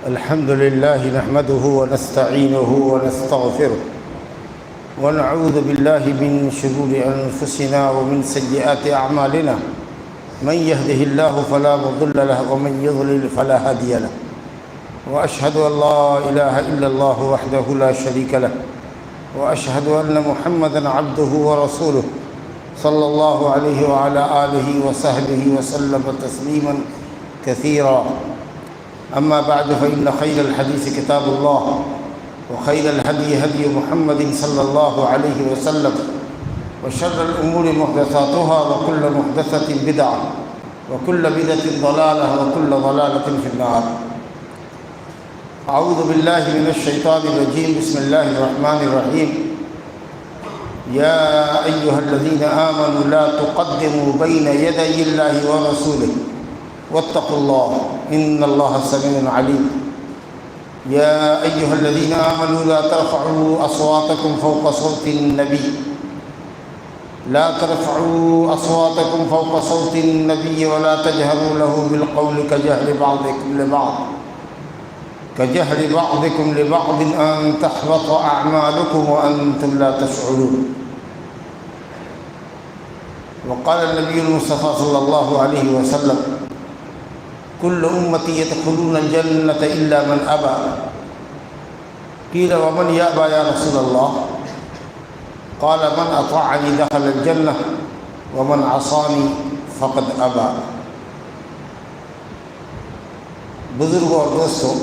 الحمد لله نحمده ونستعينه ونستغفره ونعوذ بالله من شرور أنفسنا ومن سيئات أعمالنا من يهده الله فلا مضل له ومن يضلل فلا هادي له وأشهد أن لا إله إلا الله وحده لا شريك له وأشهد أن محمدًا عبده ورسوله صلى الله عليه وعلى آله وصحبه وسلم تسليمًا كثيرا. أما بعد فإن خير الحديث كتاب الله وخير الهدي هدي محمد صلى الله عليه وسلم وشر الأمور محدثاتها وكل محدثة بدعة وكل بدعة ضلالة وكل ضلالة في النار. أعوذ بالله من الشيطان الرجيم. بسم الله الرحمن الرحيم. يا أيها الذين آمنوا لا تقدموا بين يدي الله ورسوله واتقوا الله إن الله سميع عليم. يا أيها الذين آمنوا لا ترفعوا أصواتكم فوق صوت النبي ولا تجهروا له بالقول كجهر بعضكم لبعض أن تحبط أعمالكم وأنتم لا تشعرون. وقال النبي المصطفى صلى الله عليه وسلم كل أمتي يدخلون الجنة إلا من أبى. قيل ومن يأبى يا رسول الله؟ قال من أطاعني دخل الجنة ومن عصاني فقد أبى. بزرگوں اور دوستوں،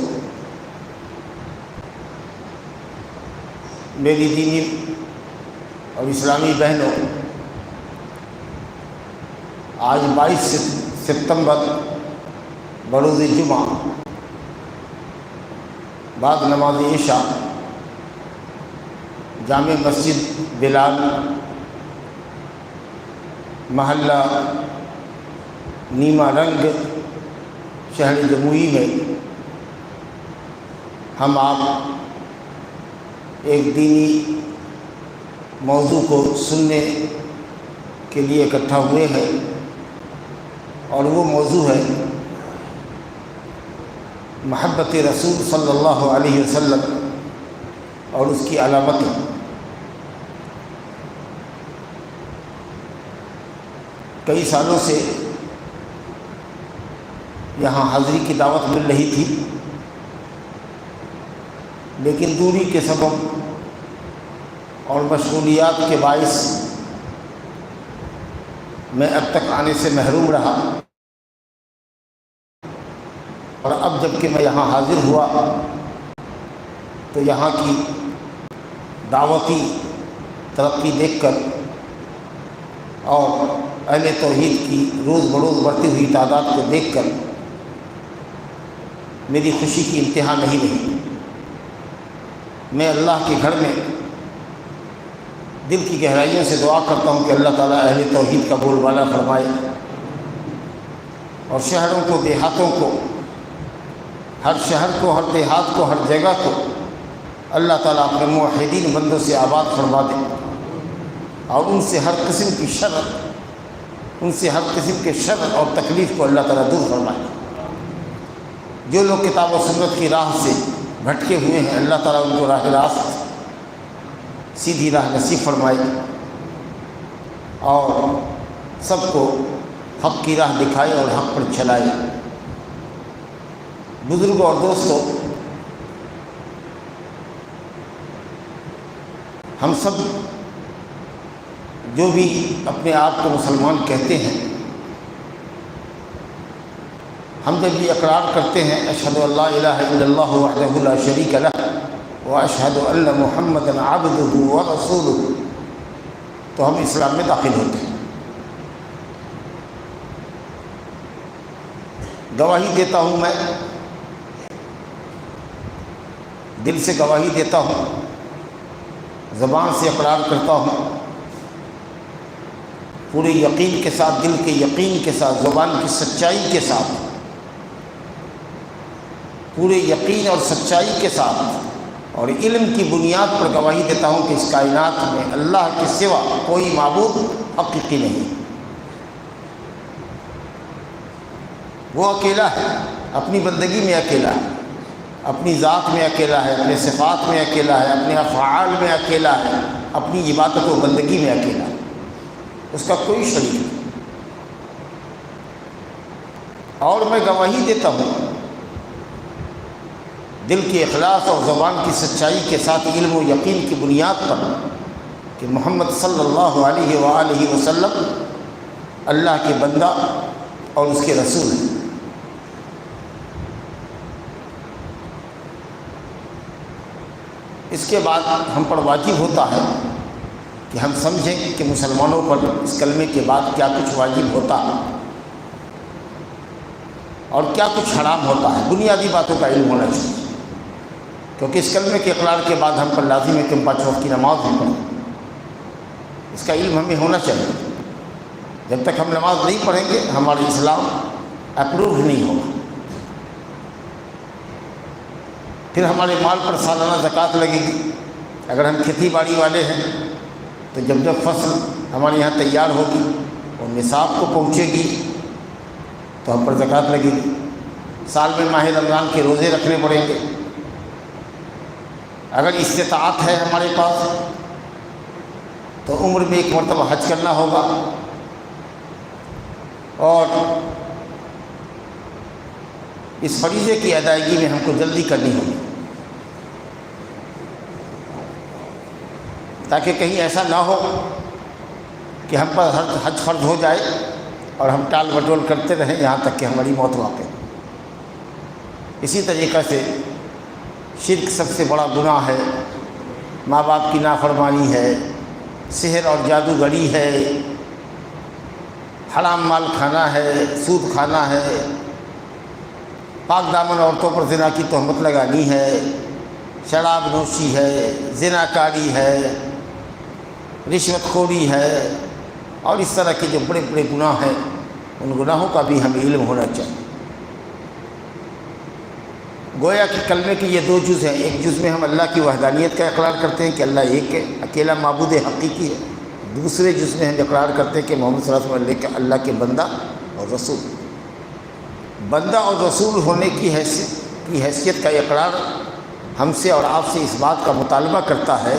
میری دینی اور اسلامی بہنوں، آج 22 ستمبر بروز جمعہ بعد نماز عشاء جامع مسجد بلال محلہ نیما رنگ شہر جموئی میں ہم آپ ایک دینی موضوع کو سننے کے لیے اکٹھا ہوئے ہیں، اور وہ موضوع ہے محبت رسول صلی اللہ علیہ وسلم اور اس کی علامتیں۔ کئی سالوں سے یہاں حاضری کی دعوت مل رہی تھی، لیکن دوری کے سبب اور مشغولیات کے باعث میں اب تک آنے سے محروم رہا، اور اب جب کہ میں یہاں حاضر ہوا تو یہاں کی دعوتی ترقی دیکھ کر اور اہل توحید کی روز بروز بڑھتی ہوئی تعداد کو دیکھ کر میری خوشی کی انتہا نہیں رہی۔ میں اللہ کے گھر میں دل کی گہرائیوں سے دعا کرتا ہوں کہ اللہ تعالیٰ اہل توحید کا بول بالا فرمائے، اور شہروں کو، دیہاتوں کو، ہر شہر کو، ہر دیہات کو، ہر جگہ کو اللہ تعالیٰ اپنے موحدین بندوں سے آباد فرما دے، اور ان سے ہر قسم کے شر اور تکلیف کو اللہ تعالیٰ دور فرمائے۔ جو لوگ کتاب و سنت کی راہ سے بھٹکے ہوئے ہیں، اللہ تعالیٰ ان کو راہ راست سیدھی راہ نصیب فرمائے، اور سب کو حق کی راہ دکھائے اور حق پر چلائے۔ بزرگوں اور دوستوں، ہم سب جو بھی اپنے آپ کو مسلمان کہتے ہیں، ہم جب یہ اقرار کرتے ہیں اشہد ان لا الہ الا اللہ وحدہ لا شریک لہ واشہد ان محمدًا عبدہ ورسولہ، تو ہم اسلام میں داخل ہوتے ہیں۔ گواہی دیتا ہوں، میں دل سے گواہی دیتا ہوں، زبان سے اقرار کرتا ہوں، پورے یقین کے ساتھ، دل کے یقین کے ساتھ، زبان کی سچائی کے ساتھ، پورے یقین اور سچائی کے ساتھ اور علم کی بنیاد پر گواہی دیتا ہوں کہ اس کائنات میں اللہ کے سوا کوئی معبود حقیقی نہیں۔ وہ اکیلا ہے، اپنی بندگی میں اکیلا ہے، اپنی ذات میں اکیلا ہے، اپنے صفات میں اکیلا ہے، اپنے افعال میں اکیلا ہے، اپنی عبادت و بندگی میں اکیلا ہے، اس کا کوئی شریک نہیں۔ اور میں گواہی دیتا ہوں دل کے اخلاص اور زبان کی سچائی کے ساتھ علم و یقین کی بنیاد پر کہ محمد صلی اللہ علیہ وآلہ وسلم اللہ کے بندہ اور اس کے رسول ہیں۔ اس کے بعد ہم پر واجب ہوتا ہے کہ ہم سمجھیں کہ مسلمانوں پر اس کلمے کے بعد کیا کچھ واجب ہوتا ہے اور کیا کچھ حرام ہوتا ہے۔ بنیادی باتوں کا علم ہونا چاہیے، کیونکہ اس کلمے کے اقرار کے بعد ہم پر لازم ہے کہ ہم 5 وقت کی نماز بھی پڑھیں۔ اس کا علم ہمیں ہونا چاہیے۔ جب تک ہم نماز نہیں پڑھیں گے ہمارا اسلام اپروو نہیں ہوگا۔ پھر ہمارے مال پر سالانہ زکوٰۃ لگے گی۔ اگر ہم کھیتی باڑی والے ہیں تو جب فصل ہمارے یہاں تیار ہوگی اور نصاب کو پہنچے گی تو ہم پر زکوٰۃ لگے گی۔ سال میں ماہ رمضان کے روزے رکھنے پڑیں گے۔ اگر استطاعت ہے ہمارے پاس تو عمر میں 1 مرتبہ حج کرنا ہوگا، اور اس فریضے کی ادائیگی میں ہم کو جلدی کرنی ہوگی، تاکہ کہیں ایسا نہ ہو کہ ہم پر حج فرض ہو جائے اور ہم ٹال بٹول کرتے رہیں یہاں تک کہ ہماری موت واقع۔ اسی طریقہ سے شرک سب سے بڑا گناہ ہے، ماں باپ کی نافرمانی ہے، سحر اور جادوگری ہے، حرام مال کھانا ہے، سود کھانا ہے، پاک دامن عورتوں پر زنا کی تہمت لگانی ہے، شراب نوشی ہے، زنا کاری ہے، رشوت خوری ہے، اور اس طرح کے جو بڑے بڑے گناہ ہیں ان گناہوں کا بھی ہمیں علم ہونا چاہیے۔ گویا کہ کلمے کے یہ 2 جز ہیں۔ ایک جز میں ہم اللہ کی وحدانیت کا اقرار کرتے ہیں کہ اللہ ایک ہے، اکیلا معبود حقیقی ہے۔ دوسرے جز میں ہم اقرار کرتے ہیں کہ محمد صلی اللہ علیہ وسلم اللہ کے بندہ اور رسول۔ بندہ اور رسول ہونے کی حیثیت کا اقرار ہم سے اور آپ سے اس بات کا مطالبہ کرتا ہے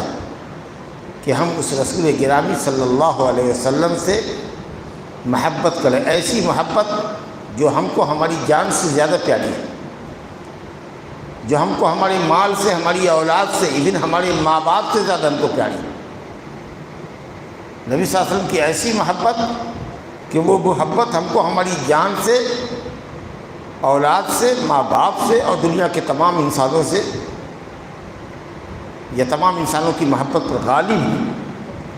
کہ ہم اس رسول گرامی صلی اللہ علیہ وسلم سے محبت کریں، ایسی محبت جو ہم کو ہماری جان سے زیادہ پیاری ہے، جو ہم کو ہمارے مال سے، ہماری اولاد سے، ایون ہمارے ماں باپ سے زیادہ ہم کو پیاری ہے۔ نبی صلی اللہ علیہ وسلم کی ایسی محبت کہ وہ محبت ہم کو ہماری جان سے، اولاد سے، ماں باپ سے اور دنیا کے تمام انسانوں سے، یا تمام انسانوں کی محبت پر غالب ہے،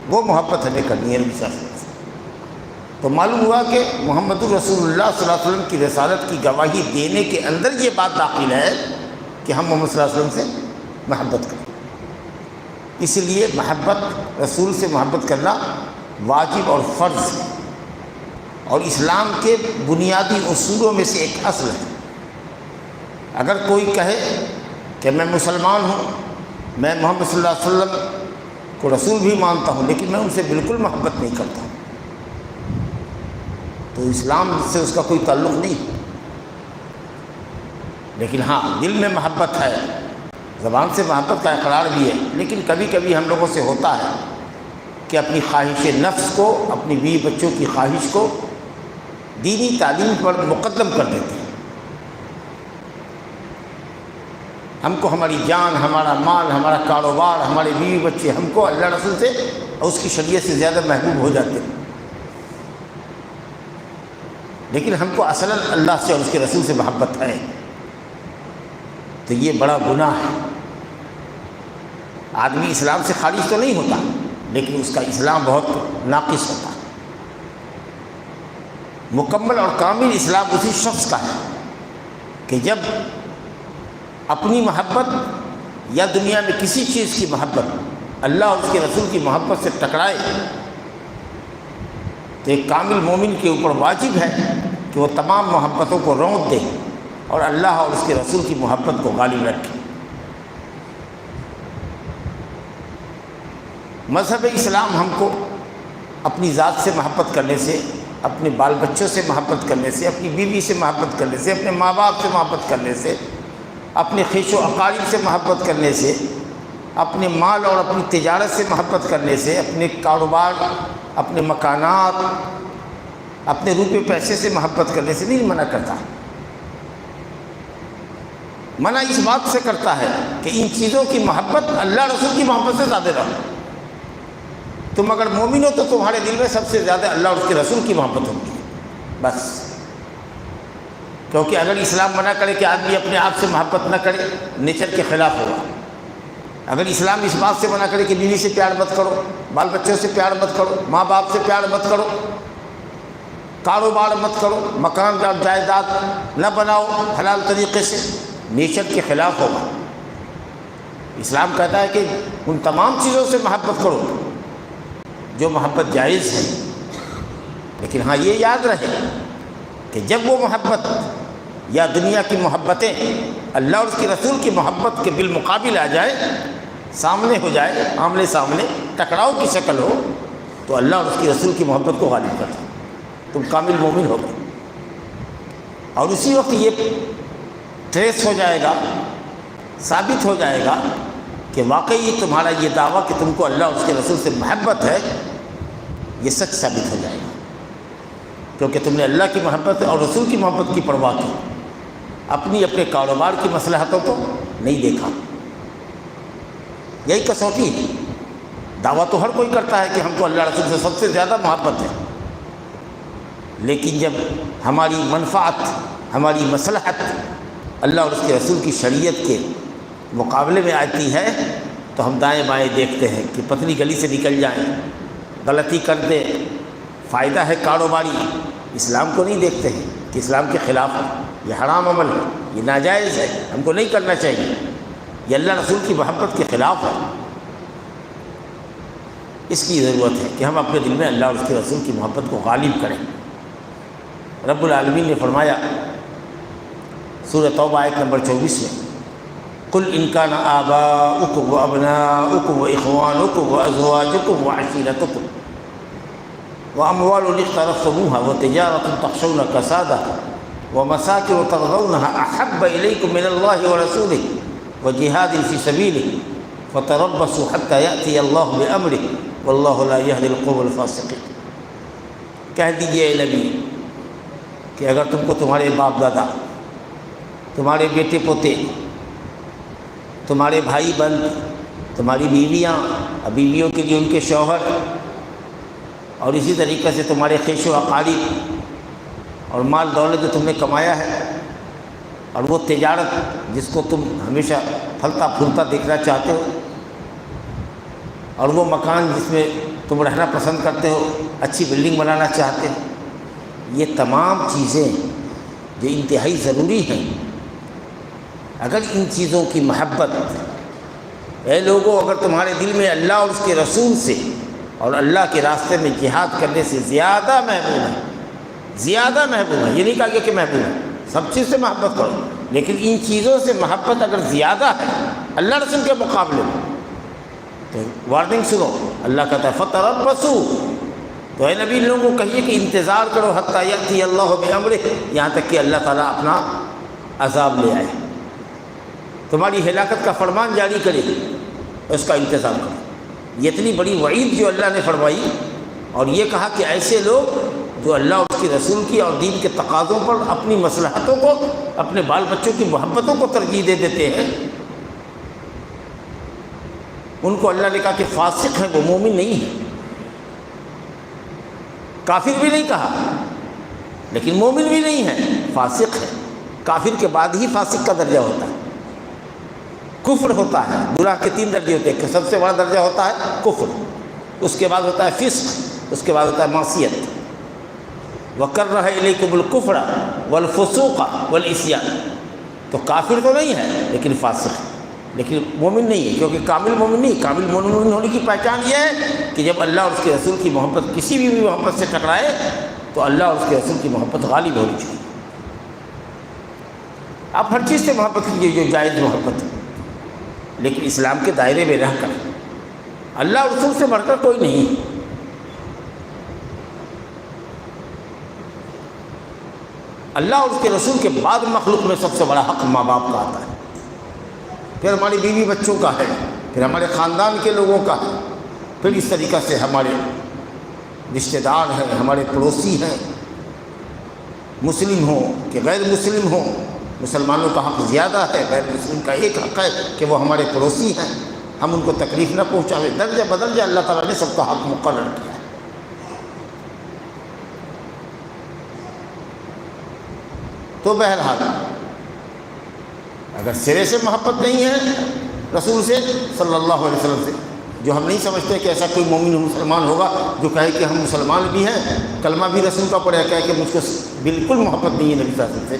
وہ محبت ہمیں کرنی ہے نبی صلی اللہ علیہ وسلم سے۔ تو معلوم ہوا کہ محمد رسول اللہ صلی اللہ علیہ وسلم کی رسالت کی گواہی دینے کے اندر یہ بات داخل ہے کہ ہم محمد صلی اللہ علیہ وسلم سے محبت کریں۔ اس لیے محبت، رسول سے محبت کرنا واجب اور فرض ہے، اور اسلام کے بنیادی اصولوں میں سے ایک اصل ہے۔ اگر کوئی کہے کہ میں مسلمان ہوں، میں محمد صلی اللہ علیہ وسلم کو رسول بھی مانتا ہوں، لیکن میں ان سے بالکل محبت نہیں کرتا ہوں، تو اسلام سے اس کا کوئی تعلق نہیں۔ لیکن ہاں، دل میں محبت ہے، زبان سے محبت کا اقرار بھی ہے، لیکن کبھی کبھی ہم لوگوں سے ہوتا ہے کہ اپنی خواہش نفس کو، اپنی بیوی بچوں کی خواہش کو دینی تعلیم پر مقدم کر دیتے ہیں۔ ہم کو ہماری جان، ہمارا مال، ہمارا کاروبار، ہمارے بیوی بچے ہم کو اللہ رسول سے اور اس کی شریعت سے زیادہ محبوب ہو جاتے ہیں، لیکن ہم کو اصلاً اللہ سے اور اس کے رسول سے محبت ہے، تو یہ بڑا گناہ ہے۔ آدمی اسلام سے خارج تو نہیں ہوتا، لیکن اس کا اسلام بہت ناقص ہوتا ہے۔ مکمل اور کامل اسلام اسی شخص کا ہے کہ جب اپنی محبت یا دنیا میں کسی چیز کی محبت اللہ اور اس کے رسول کی محبت سے ٹکرائے، تو ایک کامل مومن کے اوپر واجب ہے کہ وہ تمام محبتوں کو رونق دے اور اللہ اور اس کے رسول کی محبت کو غالب رکھے۔ مذہب اسلام ہم کو اپنی ذات سے محبت کرنے سے، اپنے بال بچوں سے محبت کرنے سے، اپنی بیوی سے محبت کرنے سے، اپنے ماں باپ سے محبت کرنے سے اپنے خیش و اقارب سے محبت کرنے سے، اپنے مال اور اپنی تجارت سے محبت کرنے سے، اپنے کاروبار، اپنے مکانات، اپنے روپے پیسے سے محبت کرنے سے نہیں منع کرتا۔ منع اس بات سے کرتا ہے کہ ان چیزوں کی محبت اللہ رسول کی محبت سے زیادہ رہو۔ تم اگر مومن ہو تو تمہارے دل میں سب سے زیادہ اللہ اور اس کے رسول کی محبت ہوگی، بس۔ کیونکہ اگر اسلام منع کرے کہ آدمی اپنے آپ سے محبت نہ کرے، نیچر کے خلاف ہوگا۔ اگر اسلام اس بات سے منع کرے کہ بیوی سے پیار مت کرو، بال بچوں سے پیار مت کرو، ماں باپ سے پیار مت کرو، کاروبار مت کرو، مکان اور جائیداد نہ بناؤ حلال طریقے سے، نیچر کے خلاف ہوگا۔ اسلام کہتا ہے کہ ان تمام چیزوں سے محبت کرو جو محبت جائز ہے، لیکن ہاں یہ یاد رہے کہ جب وہ محبت یا دنیا کی محبتیں اللہ اور اس کے رسول کی محبت کے بالمقابل آ جائے، سامنے ہو جائے، آمنے سامنے ٹکراؤ کی شکل ہو، تو اللہ اور اس کے رسول کی محبت کو غالب کر دو، تم کامل مومن ہو گئے۔ اور اسی وقت یہ ٹریس ہو جائے گا، ثابت ہو جائے گا کہ واقعی تمہارا یہ دعویٰ کہ تم کو اللہ اور اس کے رسول سے محبت ہے، یہ سچ ثابت ہو جائے گا، کیونکہ تم نے اللہ کی محبت اور رسول کی محبت کی پرواہ کی، اپنے کاروبار کی مصلحتوں کو نہیں دیکھا۔ یہی کسوٹی ہے۔ دعویٰ تو ہر کوئی کرتا ہے کہ ہم کو اللہ رسول سے سب سے زیادہ محبت ہے، لیکن جب ہماری منفعت، ہماری مصلحت اللہ اور اس کے رسول کی شریعت کے مقابلے میں آتی ہے تو ہم دائیں بائیں دیکھتے ہیں کہ پتلی گلی سے نکل جائیں، غلطی کر دیں، فائدہ ہے کاروباری، اسلام کو نہیں دیکھتے ہیں کہ اسلام کے خلاف ہے، یہ حرام عمل ہے، یہ ناجائز ہے، ہم کو نہیں کرنا چاہیے، یہ اللہ رسول کی محبت کے خلاف ہے۔ اس کی ضرورت ہے کہ ہم اپنے دل میں اللہ اور اس کے رسول کی محبت کو غالب کریں۔ رب العالمین نے فرمایا سورہ توبہ آیت نمبر 24 میں، قل ان کان آباؤکم وابناؤکم واخوانکم وازواجکم وعشیرتکم واموال اقترفتموها وتجارة تخشون کسادها ومساکن ترضونها احب الیکم من اللہ ورسولہ وجہاد فی سبیلہ فتربصوا حتی یأتی اللہ بامرہ واللہ لا یہدی القوم الفاسقین۔ کہہ دیجئے اے نبی کہ اگر تم کو تمہارے باپ دادا، تمہارے بیٹے پوتے، تمہارے بھائی بہن، تمہاری بیویاں، بیویوں کے لیے ان کے شوہر، اور اسی طریقے سے تمہارے خیش و اقارب اور مال دولت جو تم نے کمایا ہے، اور وہ تجارت جس کو تم ہمیشہ پھلتا پھولتا دیکھنا چاہتے ہو، اور وہ مکان جس میں تم رہنا پسند کرتے ہو، اچھی بلڈنگ بنانا چاہتے ہو، یہ تمام چیزیں جو انتہائی ضروری ہیں، اگر ان چیزوں کی محبت، اے لوگوں اگر تمہارے دل میں اللہ اور اس کے رسول سے اور اللہ کے راستے میں جہاد کرنے سے زیادہ محبوب ہے، زیادہ محبوب ہے، یہ نہیں کہا گیا کہ محبوب ہے، سب چیز سے محبت کرو، لیکن ان چیزوں سے محبت اگر زیادہ ہے اللہ رسول کے مقابلے میں، تو وارننگ سنو، اللہ کہتا ہے فتربصوا، تو اے نبی لوگوں کو کہیے کہ انتظار کرو حتیٰ یأتی اللہ بامرہ، یہاں تک کہ اللہ تعالیٰ اپنا عذاب لے آئے، تمہاری ہلاکت کا فرمان جاری کرے، اس کا انتظار کرو۔ یہ اتنی بڑی وعید جو اللہ نے فرمائی، اور یہ کہا کہ ایسے لوگ جو اللہ اور اس کے رسول کی اور دین کے تقاضوں پر اپنی مصلحتوں کو، اپنے بال بچوں کی محبتوں کو ترجیح دے دیتے ہیں، ان کو اللہ نے کہا کہ فاسق ہیں، وہ مومن نہیں ہے، کافر بھی نہیں کہا، لیکن مومن بھی نہیں ہے، فاسق ہے۔ کافر کے بعد ہی فاسق کا درجہ ہوتا ہے، کفر ہوتا ہے، گناہ کے 3 درجے ہوتے ہیں، سب سے بڑا درجہ ہوتا ہے کفر، اس کے بعد ہوتا ہے فسق، اس کے بعد ہوتا ہے معصیت۔ وَكَرَّهَ إِلَيْكُمُ الْكُفْرَ وَالْفُسُوقَ وَالْعِصْيَانَ، تو کافر تو نہیں ہے لیکن فاسق ہے، لیکن مومن نہیں ہے، کیونکہ کامل مومن نہیں۔ کامل مومن ہونے کی پہچان یہ ہے کہ جب اللہ اور اس کے رسول کی محبت کسی بھی محبت سے ٹکرائے تو اللہ اور اس کے رسول کی محبت غالب ہونی چاہیے۔ آپ ہر چیز سے محبت کیجیے جو جائز محبت ہے، لیکن اسلام کے دائرے میں رہ کر، اللہ اور رسول سے بڑھ کر کوئی نہیں۔ اللہ اور اس کے رسول کے بعد مخلوق میں سب سے بڑا حق ماں باپ کا آتا ہے۔ پھر ہماری بیوی بچوں کا ہے، پھر ہمارے خاندان کے لوگوں کا ہے، پھر اس طریقہ سے ہمارے رشتہ دار ہیں، ہمارے پڑوسی ہیں، مسلم ہوں کہ غیر مسلم ہوں، مسلمانوں کا حق زیادہ ہے، غیر مسلم کا ایک حق ہے کہ وہ ہمارے پڑوسی ہیں، ہم ان کو تکلیف نہ پہنچاویں۔ درجہ بدرجہ اللہ تعالیٰ نے سب کا حق مقرر کیا ہے۔ تو بہرحال اگر سرے سے محبت نہیں ہے رسول سے صلی اللہ علیہ وسلم سے، جو ہم نہیں سمجھتے کہ ایسا کوئی مومن مسلمان ہوگا جو کہے کہ ہم مسلمان بھی ہیں، کلمہ بھی رسول کا پڑھے، کہے کہ مجھ کو بالکل محبت نہیں ہے نبی صلی اللہ علیہ وسلم سے،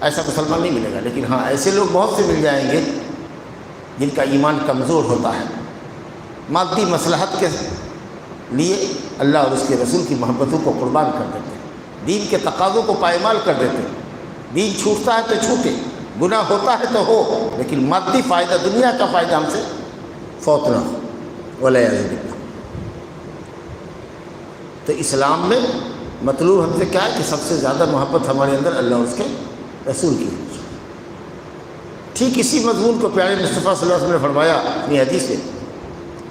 ایسا مسلمان نہیں ملے گا۔ لیکن ہاں ایسے لوگ بہت سے مل جائیں گے جن کا ایمان کمزور ہوتا ہے، مادی مصلحت کے لیے اللہ اور اس کے رسول کی محبتوں کو قربان کر دیتے ہیں، دین کے تقاضوں کو پائمال کر دیتے ہیں۔ دین چھوٹتا ہے تو چھوٹے، گناہ ہوتا ہے تو ہو، لیکن مادی فائدہ، دنیا کا فائدہ ہم سے فوت نہ ہو، والعیاذ باللہ۔ تو اسلام میں مطلوب ہم سے کیا ہے کہ سب سے زیادہ محبت ہمارے اندر اللہ اور اس کے رسول کی ہے۔ ٹھیک اسی مضمون کو پیارے مصطفیٰ صلی اللہ علیہ وسلم نے فرمایا اپنی حدیث سے،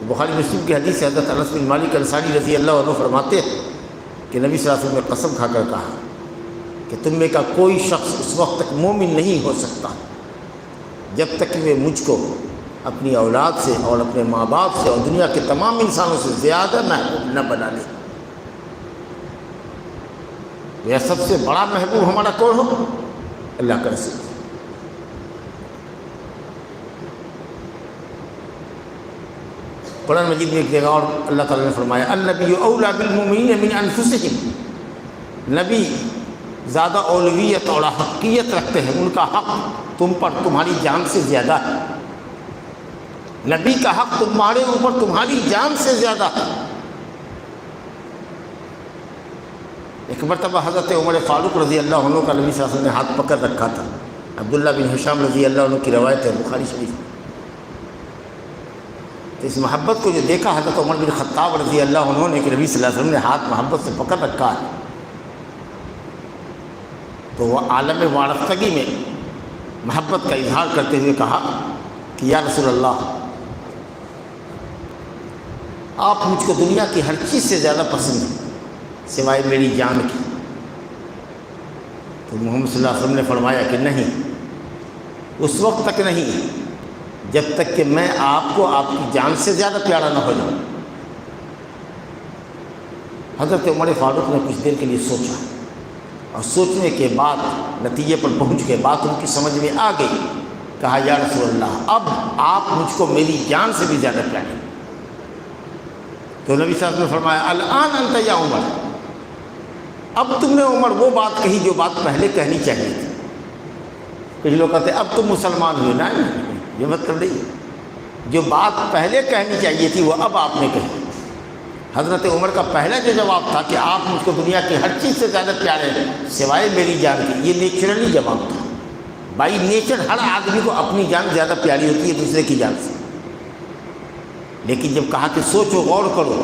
بخاری مسلم کی حدیث سے حضرت انس بن مالک انصاری رضی اللہ عنہ فرماتے ہیں کہ نبی صلی اللہ علیہ وسلم نے قسم کھا کر کہا کہ تم میں کا کوئی شخص اس وقت تک مومن نہیں ہو سکتا جب تک کہ وہ مجھ کو اپنی اولاد سے اور اپنے ماں باپ سے اور دنیا کے تمام انسانوں سے زیادہ محبوب نہ بنا لے۔ یہ سب سے بڑا محبوب ہمارا کون ہو؟ اللہ کا رسول۔ قرآن مجید میں ایک جگہ اور اللہ تعالیٰ نے فرمایا النبی اولیٰ بالمؤمنین من انفسہم، نبی زیادہ اولویت اور حقیت رکھتے ہیں، ان کا حق تم پر تمہاری جان سے زیادہ ہے، نبی کا حق تمہارے اوپر تمہاری جان سے زیادہ ہے۔ ایک مرتبہ حضرت عمر فاروق رضی اللہ عنہ کا نبی صلی اللہ علیہ وسلم نے ہاتھ پکڑ رکھا تھا، عبداللہ بن ہشام رضی اللہ عنہ کی روایت ہے بخاری شریف۔ تو اس محبت کو جو دیکھا حضرت عمر بن خطاب رضی اللہ عنہ نے کہ نبی صلی اللہ علیہ وسلم نے ہاتھ محبت سے پکڑ رکھا ہے، تو وہ عالم وارفتگی میں محبت کا اظہار کرتے ہوئے کہا کہ یا رسول اللہ، آپ مجھ کو دنیا کی ہر چیز سے زیادہ پسند ہیں سوائے میری جان کی۔ تو محمد صلی اللہ علیہ وسلم نے فرمایا کہ نہیں، اس وقت تک نہیں جب تک کہ میں آپ کو آپ کی جان سے زیادہ پیارا نہ ہو جاؤں۔ حضرت عمر فاروق نے کچھ دیر کے لیے سوچا، اور سوچنے کے بعد نتیجے پر پہنچ کے بات ان کی سمجھ میں آ گئی، کہا یا رسول اللہ اب آپ مجھ کو میری جان سے بھی زیادہ پیارے۔ تو نبی صلی اللہ علیہ وسلم نے فرمایا الآن انت یا عمر، اب تم نے عمر وہ بات کہی جو بات پہلے کہنی چاہیے تھی۔ کچھ لوگ کہتے ہیں اب تم مسلمان ہوئے، نہیں، یہ مطلب نہیں ہے، جو بات پہلے کہنی چاہیے تھی وہ اب آپ نے کہی۔ حضرت عمر کا پہلا جو جواب تھا کہ آپ مجھ کو دنیا کی ہر چیز سے زیادہ پیارے ہیں سوائے میری جان کی، یہ نیچرلی جواب تھا۔ بائی نیچر ہر آدمی کو اپنی جان زیادہ پیاری ہوتی ہے دوسرے کی جان سے، لیکن جب کہا کہ سوچو غور کرو،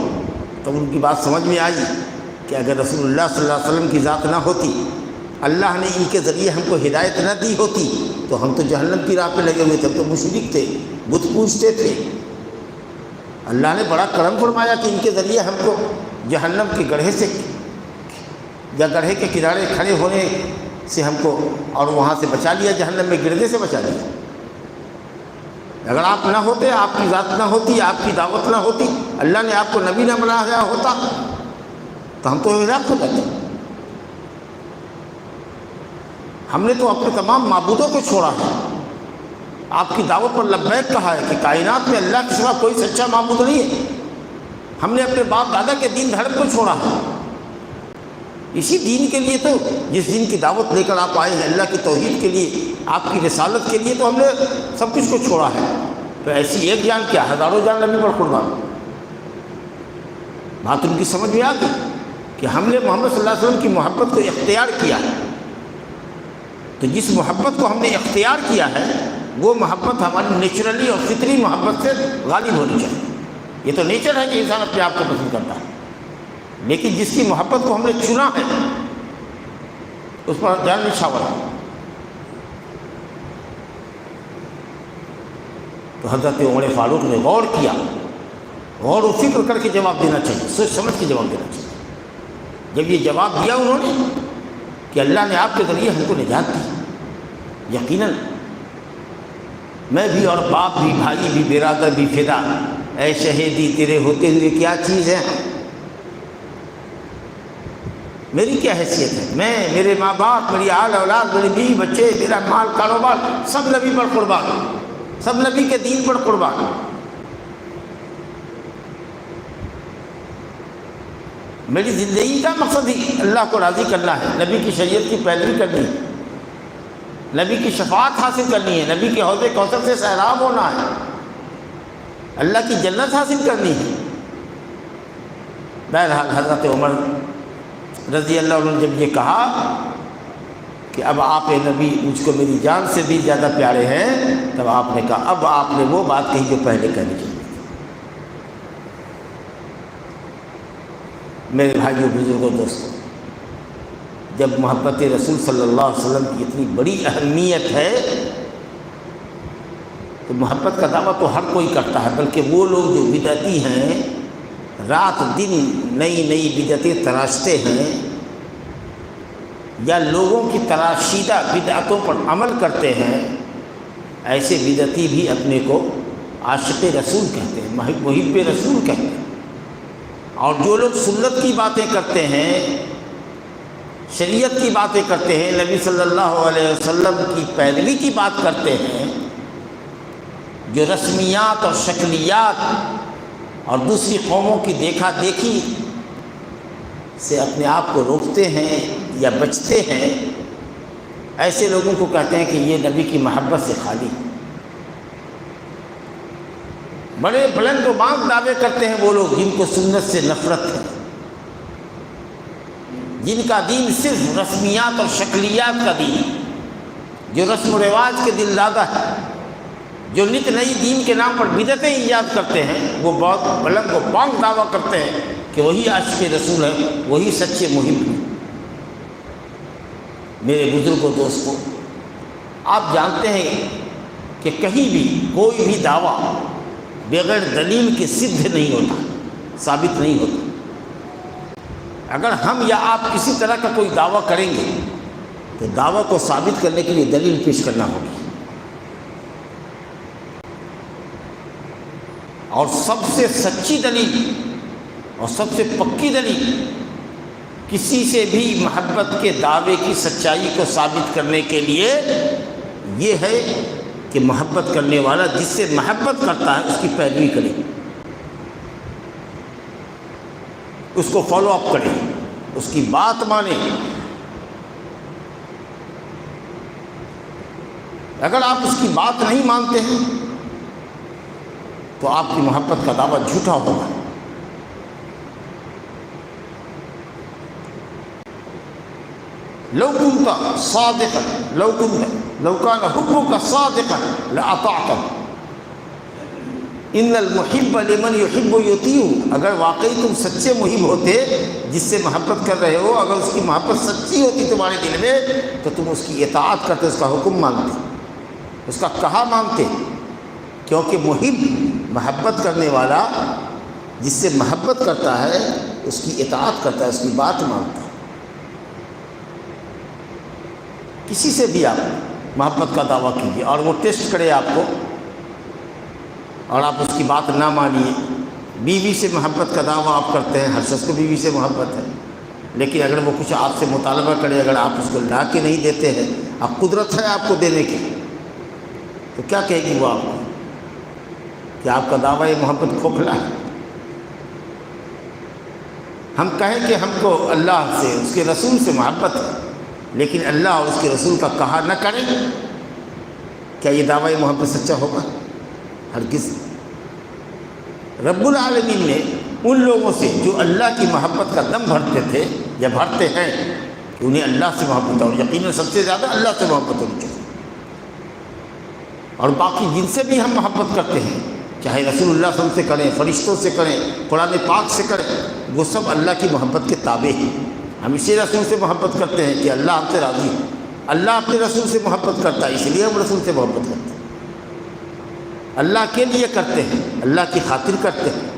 تب ان کی بات سمجھ میں آئی کہ اگر رسول اللہ صلی اللہ علیہ وسلم کی ذات نہ ہوتی، اللہ نے ان کے ذریعے ہم کو ہدایت نہ دی ہوتی، تو ہم تو جہنم کی راہ پہ لگے ہوئے تھے، ہم تو مشرک تھے، بت پوجتے تھے۔ اللہ نے بڑا کرم فرمایا کہ ان کے ذریعے ہم کو جہنم کے گڑھے سے یا گڑھے کے کنارے کھڑے ہونے سے ہم کو اور وہاں سے بچا لیا، جہنم میں گرنے سے بچا لیا۔ اگر آپ نہ ہوتے، آپ کی ذات نہ ہوتی، آپ کی دعوت نہ ہوتی، اللہ نے آپ کو نبی نہ بنایا ہوتا تو ہم تو ہلاک ہو جاتے۔ ہم نے تو اپنے تمام معبودوں کو چھوڑا ہے، آپ کی دعوت پر لبیک کہا ہے کہ کائنات میں اللہ کے سوا کوئی سچا معبود نہیں ہے۔ ہم نے اپنے باپ دادا کے دین دھڑم کو چھوڑا ہے، اسی دین کے لیے تو جس دین کی دعوت لے کر آپ آئے ہیں، اللہ کی توحید کے لیے، آپ کی رسالت کے لیے تو ہم نے سب کچھ کو چھوڑا ہے۔ تو ایسی ایک جان کیا، ہزاروں جان نبی پر قربان۔ بات ان کی سمجھ میں آ گئی کہ ہم نے محمد صلی اللہ علیہ وسلم کی محبت کو اختیار کیا ہے، تو جس محبت کو ہم نے اختیار کیا ہے وہ محبت ہماری نیچرلی اور فطری محبت سے غالب ہونی چاہیے۔ یہ تو نیچر ہے کہ انسان اپنے آپ کو پسند کرتا ہے، لیکن جس کی محبت کو ہم نے چنا ہے اس پر جان نچھاور ہے۔ تو حضرت عمر فاروق نے غور کیا، غور و فکر کر کے جواب دینا چاہیے، سوچ سمجھ کے جواب دینا چاہیے۔ جب یہ جواب دیا انہوں نے کہ اللہ نے آپ کے ذریعے ہم کو نجات دی، یقیناً میں بھی اور باپ بھی، بھائی بھی، برادر بھی فدا، اے شہیدی تیرے ہوتے ہوئے کیا چیز ہے، میری کیا حیثیت ہے، میں، میرے ماں باپ، میری آل اولاد، میری بیوی بچے، میرا مال کاروبار، سب نبی پر قربان، سب نبی کے دین پر قربان۔ میری زندگی کا مقصد ہی اللہ کو راضی کرنا ہے، نبی کی شریعت کی پیروی کرنی ہے، نبی کی شفاعت حاصل کرنی ہے، نبی کے حوض کوثر سے سیراب ہونا ہے، اللہ کی جنت حاصل کرنی ہے۔ بہرحال حضرت عمر رضی اللہ عنہ نے جب یہ کہا کہ اب آپ نبی مجھ کو میری جان سے بھی زیادہ پیارے ہیں، تب آپ نے کہا اب آپ نے وہ بات کہی جو پہلے کہنی چاہیے۔ میرے بھائیوں، بزرگوں، دوستوں، جب محبت رسول صلی اللہ علیہ وسلم کی اتنی بڑی اہمیت ہے تو محبت کا دعویٰ تو ہر کوئی کرتا ہے، بلکہ وہ لوگ جو بدعتی ہیں، رات دن نئی نئی بدعتیں تراشتے ہیں یا لوگوں کی تراشیدہ بدعتوں پر عمل کرتے ہیں، ایسے بدعتی بھی اپنے کو عاشق رسول کہتے ہیں، محب رسول کہتے ہیں۔ اور جو لوگ سنت کی باتیں کرتے ہیں، شریعت کی باتیں کرتے ہیں، نبی صلی اللہ علیہ وسلم کی پیروی کی بات کرتے ہیں، جو رسمیات اور شکلیات اور دوسری قوموں کی دیکھا دیکھی سے اپنے آپ کو روکتے ہیں یا بچتے ہیں، ایسے لوگوں کو کہتے ہیں کہ یہ نبی کی محبت سے خالی۔ بڑے بلند و بانگ دعوے کرتے ہیں وہ لوگ جن کو سنت سے نفرت ہے، جن کا دین صرف رسمیات اور شکلیات کا دین ہے، جو رسم و رواج کے دل دادا ہے، جو نت نئی دین کے نام پر بدعتیں ایجاد کرتے ہیں، وہ بہت بلند و بانگ دعویٰ کرتے ہیں کہ وہی عاشق رسول ہے، وہی سچے محب ہیں۔ میرے بزرگوں، دوستوں، آپ جانتے ہیں کہ کہیں بھی کوئی بھی دعویٰ بغیر دلیل کے سدھ نہیں ہوتا، ثابت نہیں ہوتا۔ اگر ہم یا آپ کسی طرح کا کوئی دعویٰ کریں گے تو دعویٰ کو ثابت کرنے کے لیے دلیل پیش کرنا ہوگی، اور سب سے سچی دلیل اور سب سے پکی دلیل کسی سے بھی محبت کے دعوے کی سچائی کو ثابت کرنے کے لیے یہ ہے کہ محبت کرنے والا جس سے محبت کرتا ہے اس کی پیروی کرے، اس کو فالو اپ کرے، اس کی بات مانے۔ اگر آپ اس کی بات نہیں مانتے ہیں تو آپ کی محبت کا دعویٰ جھوٹا ہوگا۔ لو كنت صادقا لو كان حبك صادقا لأطعته ان المحب لمن يحب يطيع۔ اگر واقعی تم سچے محب ہوتے، جس سے محبت کر رہے ہو، اگر اس کی محبت سچی ہوتی تمہارے دل میں تو تم اس کی اطاعت کرتے، اس کا حکم مانتے، اس کا کہا مانتے، کیونکہ محب، محبت کرنے والا جس سے محبت کرتا ہے اس کی اطاعت کرتا ہے، اس کی بات مانتا ہے۔ کسی سے بھی آپ محبت کا دعویٰ کیجیے اور وہ ٹیسٹ کرے آپ کو اور آپ اس کی بات نہ مانیے۔ بیوی سے محبت کا دعویٰ آپ کرتے ہیں، ہر شخص کو بیوی سے محبت ہے، لیکن اگر وہ کچھ آپ سے مطالبہ کرے، اگر آپ اس کو لا کے نہیں دیتے ہیں، اب قدرت ہے آپ کو دینے کی، تو کیا کہے گی وہ آپ کو کہ آپ کا دعویٰ یہ محبت کھوکھلا ہے؟ ہم کہیں کہ ہم کو اللہ سے، اس کے رسول سے محبت ہے، لیکن اللہ اور اس کے رسول کا کہا نہ کریں، کیا یہ دعویٰ محبت سچا ہوگا؟ ہرگز۔ رب العالمین نے ان لوگوں سے جو اللہ کی محبت کا دم بھرتے تھے یا بھرتے ہیں کہ انہیں اللہ سے محبت ہے، اور یقیناً سب سے زیادہ اللہ سے محبت ہونی چاہیے، اور باقی جن سے بھی ہم محبت کرتے ہیں، چاہے رسول اللہ صلی اللہ علیہ وسلم سے کریں، فرشتوں سے کریں، قرآن پاک سے کریں، وہ سب اللہ کی محبت کے تابع ہیں۔ ہم اسی رسول سے محبت کرتے ہیں کہ اللہ ہم سے راضی ہے، اللہ اپنے رسول سے محبت کرتا ہے، اس لیے ہم رسول سے محبت کرتے ہیں۔ اللہ کے لیے کرتے ہیں، اللہ کی خاطر کرتے ہیں،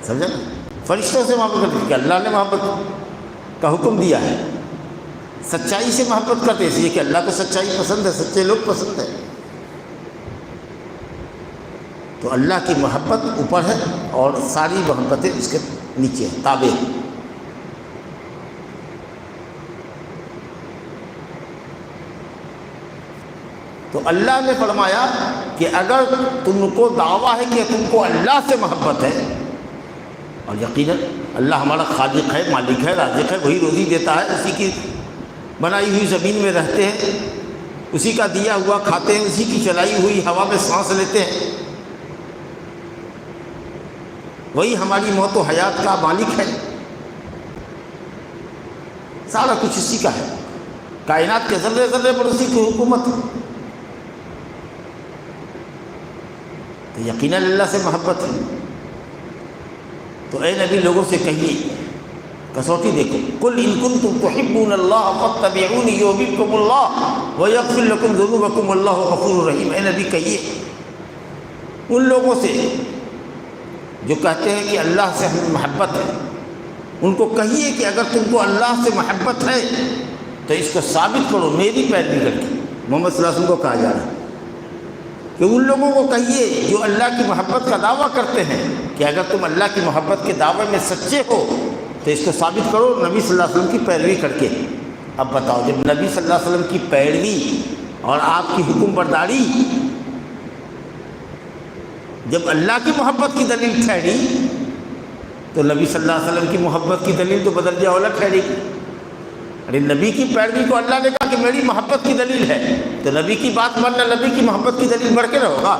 سمجھا نا؟ فرشتوں سے محبت کرتے ہیں کہ اللہ نے محبت کا حکم دیا ہے، سچائی سے محبت کرتے ہیں اس لیے کہ اللہ کو سچائی پسند ہے، سچے لوگ پسند ہیں، تو اللہ کی محبت اوپر ہے اور ساری محبتیں اس کے نیچے ہیں، تابع ہیں۔ تو اللہ نے فرمایا کہ اگر تم کو دعویٰ ہے کہ تم کو اللہ سے محبت ہے، اور یقیناً اللہ ہمارا خالق ہے، مالک ہے، رازق ہے، وہی روزی دیتا ہے، اسی کی بنائی ہوئی زمین میں رہتے ہیں، اسی کا دیا ہوا کھاتے ہیں، اسی کی چلائی ہوئی ہوا میں سانس لیتے ہیں، وہی ہماری موت و حیات کا مالک ہے، سارا کچھ اسی کا ہے، کائنات کے ذرے ذرے پر اسی کی حکومت ہے، تو یقیناً اللہ سے محبت ہے۔ تو اے نبی لوگوں سے کہیے، کسوٹی دیکھو، قل ان کنتم تحبون اللہ فاتبعونی یحببکم اللہ ویغفر لکم ذنوبکم واللہ غفور رحیم۔ اے نبی کہیے ان لوگوں سے جو کہتے ہیں کہ اللہ سے ہمیں محبت ہے، ان کو کہیے کہ اگر تم کو اللہ سے محبت ہے تو اس کو ثابت کرو میری پیروی کر کے۔ محمد صلی اللہ علیہ وسلم کو کہا جا رہا ہے کہ ان لوگوں کو کہیے جو اللہ کی محبت کا دعویٰ کرتے ہیں کہ اگر تم اللہ کی محبت کے دعوے میں سچے ہو تو اس کو ثابت کرو نبی صلی اللہ علیہ وسلم کی پیروی کر کے۔ اب بتاؤ، جب نبی صلی اللہ علیہ وسلم کی پیروی اور آپ کی حکم برداری جب اللہ کی محبت کی دلیل ٹھہری تو نبی صلی اللہ علیہ وسلم کی محبت کی دلیل تو بدل جا اولا ٹھہری۔ ارے نبی کی پیروی کو اللہ نے کہا کہ میری محبت کی دلیل ہے، تو نبی کی بات ماننا نبی کی محبت کی دلیل بڑھ کے رہو گا۔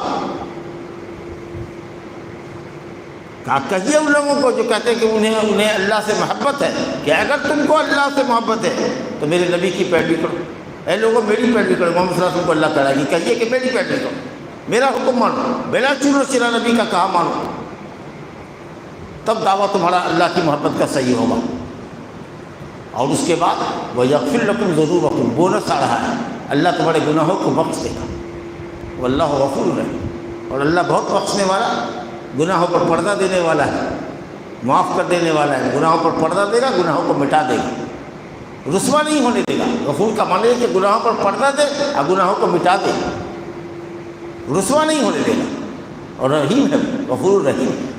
کہیے ان لوگوں کو جو کہتے ہیں کہ انہیں اللہ سے محبت ہے کہ اگر تم کو اللہ سے محبت ہے تو میرے نبی کی پیروی کرو۔ اے لوگوں میری پیروی کرو، محمد صلی اللہ علیہ وسلم کو اللہ کرائے گی، کہیے کہ میری پیروی کرو، میرا حکم مانو، بلا چور و چرا نبی کا کہا مانو، تب دعویٰ تمہارا اللہ کی محبت کا صحیح ہوگا۔ اور اس کے بعد وَيَغْفِرْ لَكُمْ ذُنُوبَكُمْ، بونس آ رہا ہے، اللہ تمہارے گناہوں کو بخش دے گا، واللہ غفور رحیم، اور اللہ بہت بخشنے والا، گناہوں پر پردہ دینے والا ہے، معاف کر دینے والا ہے، گناہوں پر پردہ دے گا، گناہوں کو مٹا دے گا، رسوا نہیں ہونے دے گا۔ غفور کا معنی ہے کہ گناہوں پر پردہ دے اور گناہوں کو مٹا دے، رسوا نہیں ہونے دے گا، اور رحیم ہے، غفور رحیم۔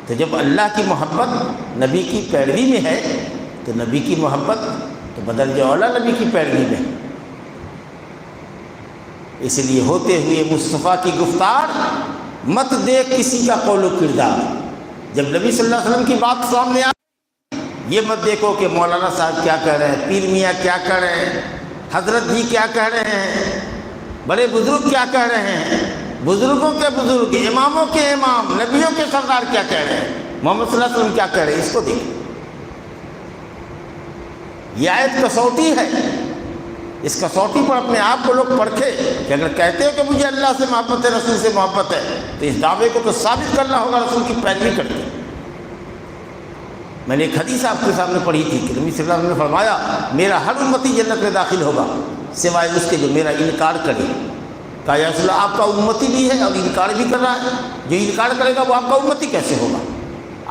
تو جب اللہ کی محبت نبی کی پیروی میں ہے تو نبی کی محبت تو بدل جا اولا نبی کی پیروی میں۔ اس لیے ہوتے ہوئے مصطفیٰ کی گفتار مت دیکھ کسی کا قول و کردار۔ جب نبی صلی اللہ علیہ وسلم کی بات سامنے آئے یہ مت دیکھو کہ مولانا صاحب کیا کہہ رہے ہیں، پیر میاں کیا کہہ رہے ہیں، حضرت جی کیا کہہ رہے ہیں، بڑے بزرگ کیا کہہ رہے ہیں، بزرگوں کے بزرگ، اماموں کے امام، نبیوں کے سردار کیا کہہ رہے ہیں، محمد صلی اللہ علیہ وسلم کیا کہہ رہے ہیں، اس کو دیکھیں۔ یہ آیت کسوٹی ہے، اس کسوٹی پر اپنے آپ کو لوگ پرکھے کہ اگر کہتے ہیں کہ مجھے اللہ سے محبت ہے، رسول سے محبت ہے، تو اس دعوے کو تو ثابت کرنا ہوگا رسول کی پیروی کر کے۔ میں نے ایک حدیث آپ کے سامنے پڑھی تھی کہ نبی صلی اللہ علیہ وسلم نے فرمایا میرا ہر امتی جنت میں داخل ہوگا سوائے اس کے جو میرا انکار کرے۔ کہا یا رسول اللہ آپ کا امتی بھی ہے اور انکار بھی کر رہا ہے، جو انکار کرے گا وہ آپ کا امتی کیسے ہوگا؟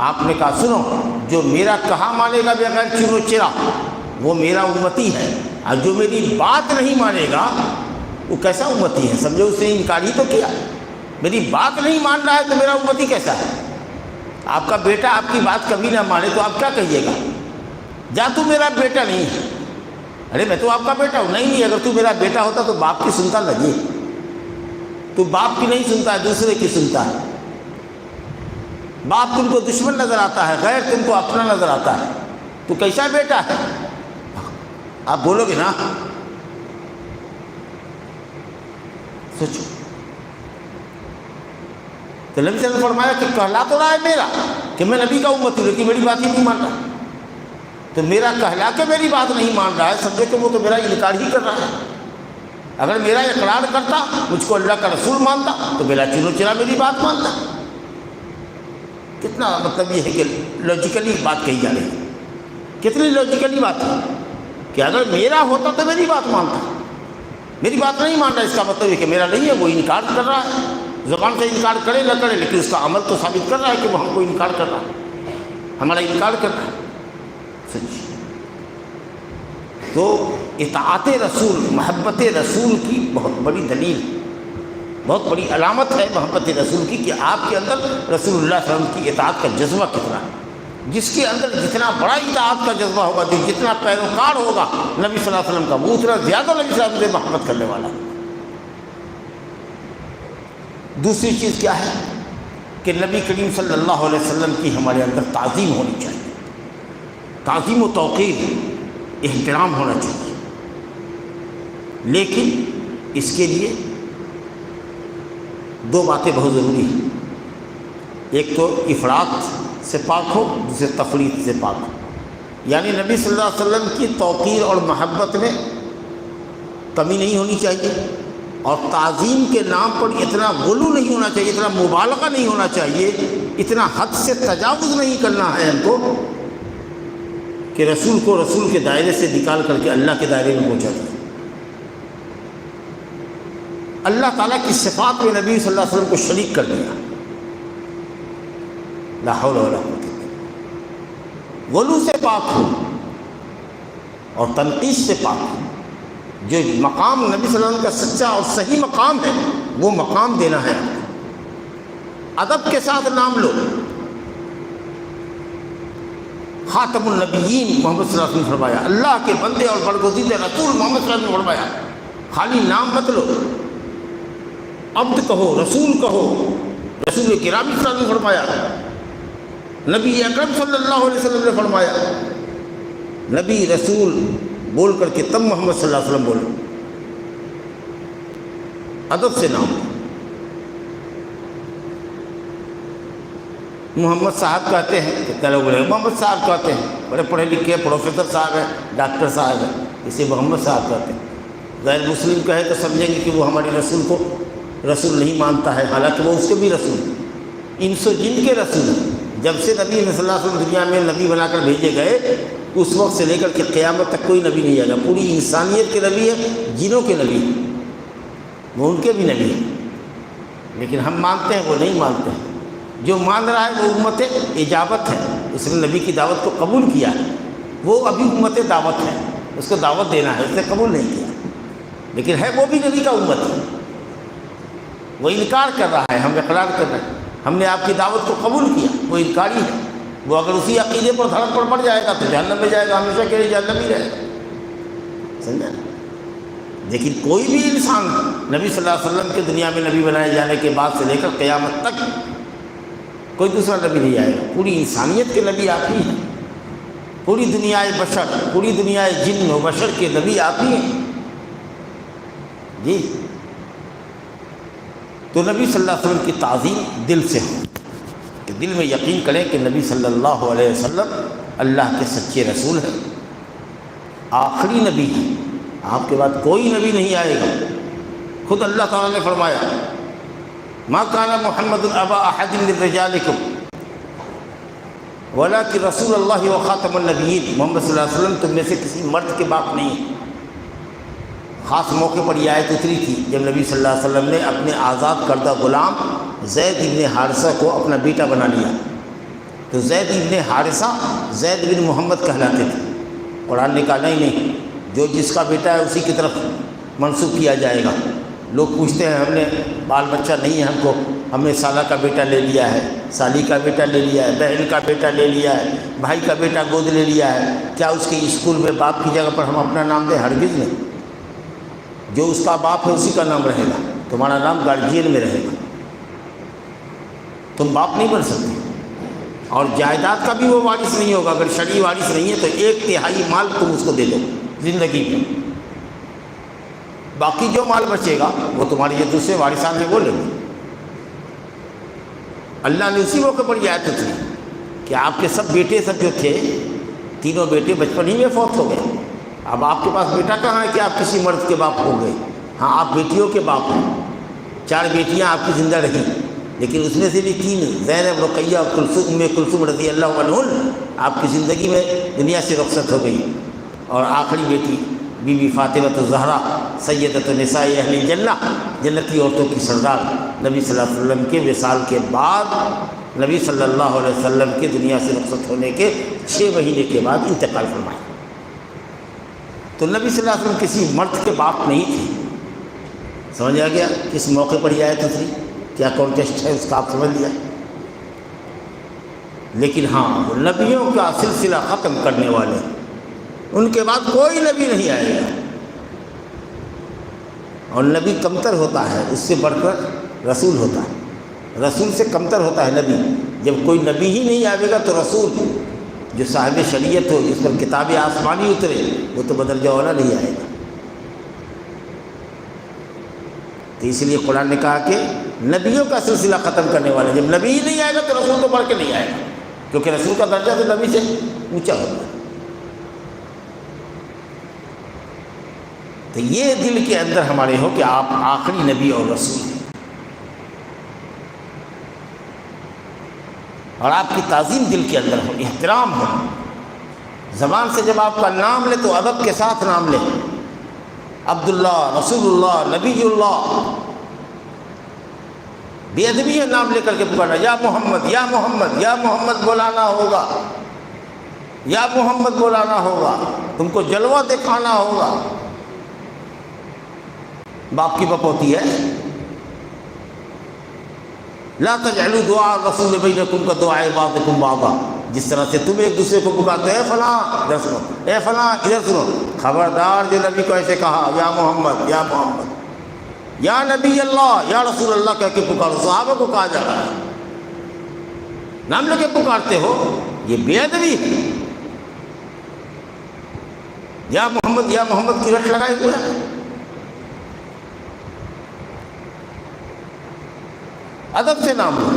آپ نے کہا سنو، جو میرا کہا مانے گا بغیر چیر و چرا وہ میرا امتی ہے، اور جو میری بات نہیں مانے گا وہ کیسا امتی ہے؟ سمجھو اس نے انکار ہی تو کیا، میری بات نہیں مان رہا ہے تو میرا امتی کیسا ہے؟ آپ کا بیٹا آپ کی بات کبھی نہ مانے تو آپ کیا کہیے گا؟ جا تو میرا بیٹا نہیں ہے۔ ارے میں تو آپ کا بیٹا ہوں۔ نہیں، اگر تو میرا بیٹا ہوتا تو باپ کی سنتا لگی، تو باپ کی نہیں سنتا ہے، دوسرے کی سنتا ہے۔ باپ تم کو دشمن نظر آتا ہے، غیر تم کو اپنا نظر آتا ہے، تو کیسا بیٹا ہے؟ آپ بولو گے نا؟ سوچو۔ تو نبی صلی اللہ علیہ وسلم نے فرمایا کہ کہلا تو رہا ہے میرا کہ میں نبی کا امتی ہوں، لیکن میری بات ہی نہیں مان رہا، تو میرا کہلا کے میری بات نہیں مان رہا ہے، سمجھے کہ وہ تو میرا انکار ہی کر رہا ہے۔ اگر میرا اقرار کرتا، مجھ کو اللہ کا رسول مانتا تو بلا چینو چرا میری بات مانتا۔ کتنا مطلب یہ ہے کہ لاجیکلی بات کہی جا رہی ہے، کتنی لاجیکلی بات ہے کہ اگر میرا ہوتا تو میری بات مانتا، میری بات نہیں مان رہا، اس کا مطلب ہے کہ میرا نہیں ہے، وہ انکار کر رہا ہے، زبان سے انکار کرے نہ کرے، لیکن اس کا عمل تو ثابت کر رہا ہے کہ وہ ہم کو انکار کر رہا ہے، ہمارا انکار کر رہا ہے سچ۔ تو اطاعت رسول، محبت رسول کی بہت بڑی دلیل، بہت بڑی علامت ہے محبت رسول کی کہ آپ کے اندر رسول اللہ صلی اللہ علیہ وسلم کی اطاعت کا جذبہ کتنا ہے۔ جس کے اندر جتنا بڑا اطاعت کا جذبہ ہوگا، جو جتنا پیروکار ہوگا نبی صلی اللہ علیہ وسلم کا، وہ اتنا زیادہ نبی صلی اللہ علیہ وسلم سے محبت کرنے والا۔ دوسری چیز کیا ہے کہ نبی کریم صلی اللہ علیہ وسلم کی ہمارے اندر تعظیم ہونی چاہیے، تعظیم و توقیر، احترام ہونا چاہیے، لیکن اس کے لیے دو باتیں بہت ضروری ہیں۔ ایک تو افراط سے پاک ہو، دوسرے تفریط سے پاک ہو، یعنی نبی صلی اللہ علیہ وسلم کی توقیر اور محبت میں کمی نہیں ہونی چاہیے، اور تعظیم کے نام پر اتنا غلو نہیں ہونا چاہیے، اتنا مبالغہ نہیں ہونا چاہیے، اتنا حد سے تجاوز نہیں کرنا ہے ہم کو کہ رسول کو رسول کے دائرے سے نکال کر کے اللہ کے دائرے میں پہنچا دیا۔ اللہ تعالیٰ کی صفات میں نبی صلی اللہ علیہ وسلم کو شریک کر دیا، لا حول ولا قوت الا باللہ۔ غلو سے پاک ہو اور تنقیص سے پاک ہو، جو مقام نبی صلی اللہ علیہ وسلم کا سچا اور صحیح مقام ہے وہ مقام دینا ہے۔ ادب کے ساتھ نام لو، خاتم النبیین محمد صلی اللہ علیہ وسلم فرمایا، اللہ کے بندے اور برگزیدہ رسول محمد صلی اللہ علیہ وسلم فرمایا، خالی نام مت لو، عبد کہو، رسول کہو، رسول کرام صلی اللہ علیہ وسلم فرمایا، نبی اکرم صلی اللہ علیہ وسلم نے فرمایا۔ نبی رسول بول کر کے تب محمد صلی اللہ علیہ وسلم بولو، ادب سے نام۔ محمد صاحب کہتے ہیں، کتنے لوگ بولے محمد صاحب کہتے ہیں، بڑے پڑھے لکھے پروفیسر صاحب ہیں، ڈاکٹر صاحب ہیں، اسے محمد صاحب کہتے ہیں۔ غیر مسلم کہے تو سمجھیں گے کہ وہ ہمارے رسول کو رسول نہیں مانتا ہے، حالانکہ وہ اس کے بھی رسول ہیں، انس و جن کے رسول ہیں۔ جب سے نبی صلی اللہ علیہ وسلم دنیا میں نبی بنا کر بھیجے گئے، اس وقت سے لے کر کے قیامت تک کوئی نبی نہیں آئے گا، پوری انسانیت کے نبی ہے، جنوں کے نبی ہیں، وہ ان کے بھی نبی ہیں، لیکن ہم مانتے ہیں، وہ نہیں مانتے ہیں۔ جو مان رہا ہے وہ امت اجابت ہے، اس نے نبی کی دعوت کو قبول کیا ہے، وہ ابھی امت دعوت ہے، اس کو دعوت دینا ہے، اس نے قبول نہیں کیا، لیکن ہے وہ بھی نبی کا امت ہے۔ وہ انکار کر رہا ہے، ہم اقرار کر رہے ہیں، ہم نے آپ کی دعوت کو قبول کیا، وہ انکاری ہے۔ وہ اگر اسی عقیدے پر دھڑک پر پڑ جائے گا تو جہنم میں جائے گا، ہمیشہ کے لیے جہنم ہی رہے گا، سمجھا۔ لیکن کوئی بھی انسان نبی صلی اللہ علیہ وسلم کے دنیا میں نبی بنائے جانے کے بعد سے لے کر قیامت تک کوئی دوسرا نبی نہیں آئے گا، پوری انسانیت کے نبی آپ ہی ہیں، پوری دنیا بشر، پوری دنیا جن و بشر کے نبی آپ ہی ہیں جی۔ تو نبی صلی اللہ علیہ وسلم کی تعظیم دل سے ہو، کہ دل میں یقین کریں کہ نبی صلی اللہ علیہ وسلم اللہ کے سچے رسول ہیں، آخری نبی ہیں، آپ کے بعد کوئی نبی نہیں آئے گا۔ خود اللہ تعالیٰ نے فرمایا، ما کان محمد ابا احد من رجالکم ولکن رسول اللہ و خاتم النبیین، محمد صلی اللہ علیہ وسلم تم میں سے کسی مرد کے باپ نہیں ہیں۔ خاص موقع پر یہ آیت اتری تھی جب نبی صلی اللہ علیہ وسلم نے اپنے آزاد کردہ غلام زید ابن حارثہ کو اپنا بیٹا بنا لیا، تو زید ابن حارثہ زید بن محمد کہلاتے تھے۔ قرآن نے کہا نہیں، جو جس کا بیٹا ہے اسی کی طرف منسوب کیا جائے گا۔ لوگ پوچھتے ہیں ہم نے بال بچہ نہیں ہے، ہم نے سالہ کا بیٹا لے لیا ہے، سالی کا بیٹا لے لیا ہے، بہن کا بیٹا لے لیا ہے، بھائی کا بیٹا گود لے لیا ہے، کیا اس کے اسکول میں باپ کی جگہ پر ہم اپنا نام دیں؟ ہرگز نہیں۔ جو اس کا باپ ہے اسی کا نام رہے گا، تمہارا نام گارجین میں رہے گا، تم باپ نہیں بن سکتے۔ اور جائیداد کا بھی وہ وارث نہیں ہوگا، اگر شرعی وارث نہیں ہے تو 1/3 مال تم اس کو دے دو زندگی میں، باقی جو مال بچے گا وہ تمہارے جو دوسرے وارثان ہیں وہ لیں گے۔ اللہ نے اسی موقع پر یہ آیت اتری کہ آپ کے سب بیٹے سب جو تھے، تینوں بیٹے بچپن ہی میں فوت ہو گئے، اب آپ کے پاس بیٹا کہاں ہے کہ آپ کسی مرد کے باپ ہو گئے؟ ہاں، آپ بیٹیوں کے باپ ہیں، 4 بیٹیاں آپ کی زندہ رہیں، لیکن اس میں سے بھی 3 زینب، رقیہ اور ام کلثوم رضی اللہ عنہن آپ کی زندگی میں دنیا سے رخصت ہو گئی، اور آخری بیٹی بی بی فاطمہ الزہرا سیدۃ نساء اہل جنہ، جنتی عورتوں کی سردار، نبی صلی اللہ علیہ وسلم کے وصال کے بعد نبی صلی اللہ علیہ وسلم کے دنیا سے رخصت ہونے کے 6 مہینے کے بعد انتقال فرمایا۔ تو نبی صلی اللہ علیہ وسلم کسی مرد کے باپ نہیں تھے۔ سمجھ آ گیا کس موقع پر یہ آیت اتری، کیا کانٹیکسٹ ہے اس کا آپ سمجھ لیا۔ لیکن ہاں وہ نبیوں کا سلسلہ ختم کرنے والے، ان کے بعد کوئی نبی نہیں آئے گا، اور نبی کمتر ہوتا ہے، اس سے بڑھ کر رسول ہوتا ہے، رسول سے کمتر ہوتا ہے نبی۔ جب کوئی نبی ہی نہیں آئے گا تو رسول جو صاحب شریعت ہو، جس پر کتاب آسمانی اترے، وہ تو بدرجہ والا نہیں آئے گا۔ تو اس لیے قرآن نے کہا کہ نبیوں کا سلسلہ ختم کرنے والے، جب نبی ہی نہیں آئے گا تو رسول تو بڑھ کے نہیں آئے گا، کیونکہ رسول کا درجہ تو نبی سے اونچا ہوتا ہے۔ تو یہ دل کے اندر ہمارے ہو کہ آپ آخری نبی اور رسول ہیں، اور آپ کی تعظیم دل کے اندر ہو، احترام ہو۔ زبان سے جب آپ کا نام لے تو ادب کے ساتھ نام لے، عبداللہ، رسول اللہ، نبی اللہ۔ بے ادبی ہے نام لے کر کے پکارنا، یا محمد یا محمد یا محمد بلانا ہوگا، یا محمد بلانا ہوگا، تم کو جلوہ دکھانا ہوگا۔ باپ کی بپوتی ہے۔ لا تجعلوا دعاء الرسول بینکم کدعاء بعضکم بعضا، جس طرح سے تم ایک دوسرے کو پکارتے اے فلاں ادھر سنو، اے فلاں ادھر سنو۔ خبردار جو نبی کو ایسے کہا یا محمد یا محمد یا نبی اللہ یا رسول اللہ کہہ کے پکارو، صحابہ کو کہا جا رہا ہے، نام لے کے پکارتے ہو، یہ بے ادبی ہے۔ یا محمد کی رٹ لگائے ہوئے ہیں۔ ادب سے نام لو،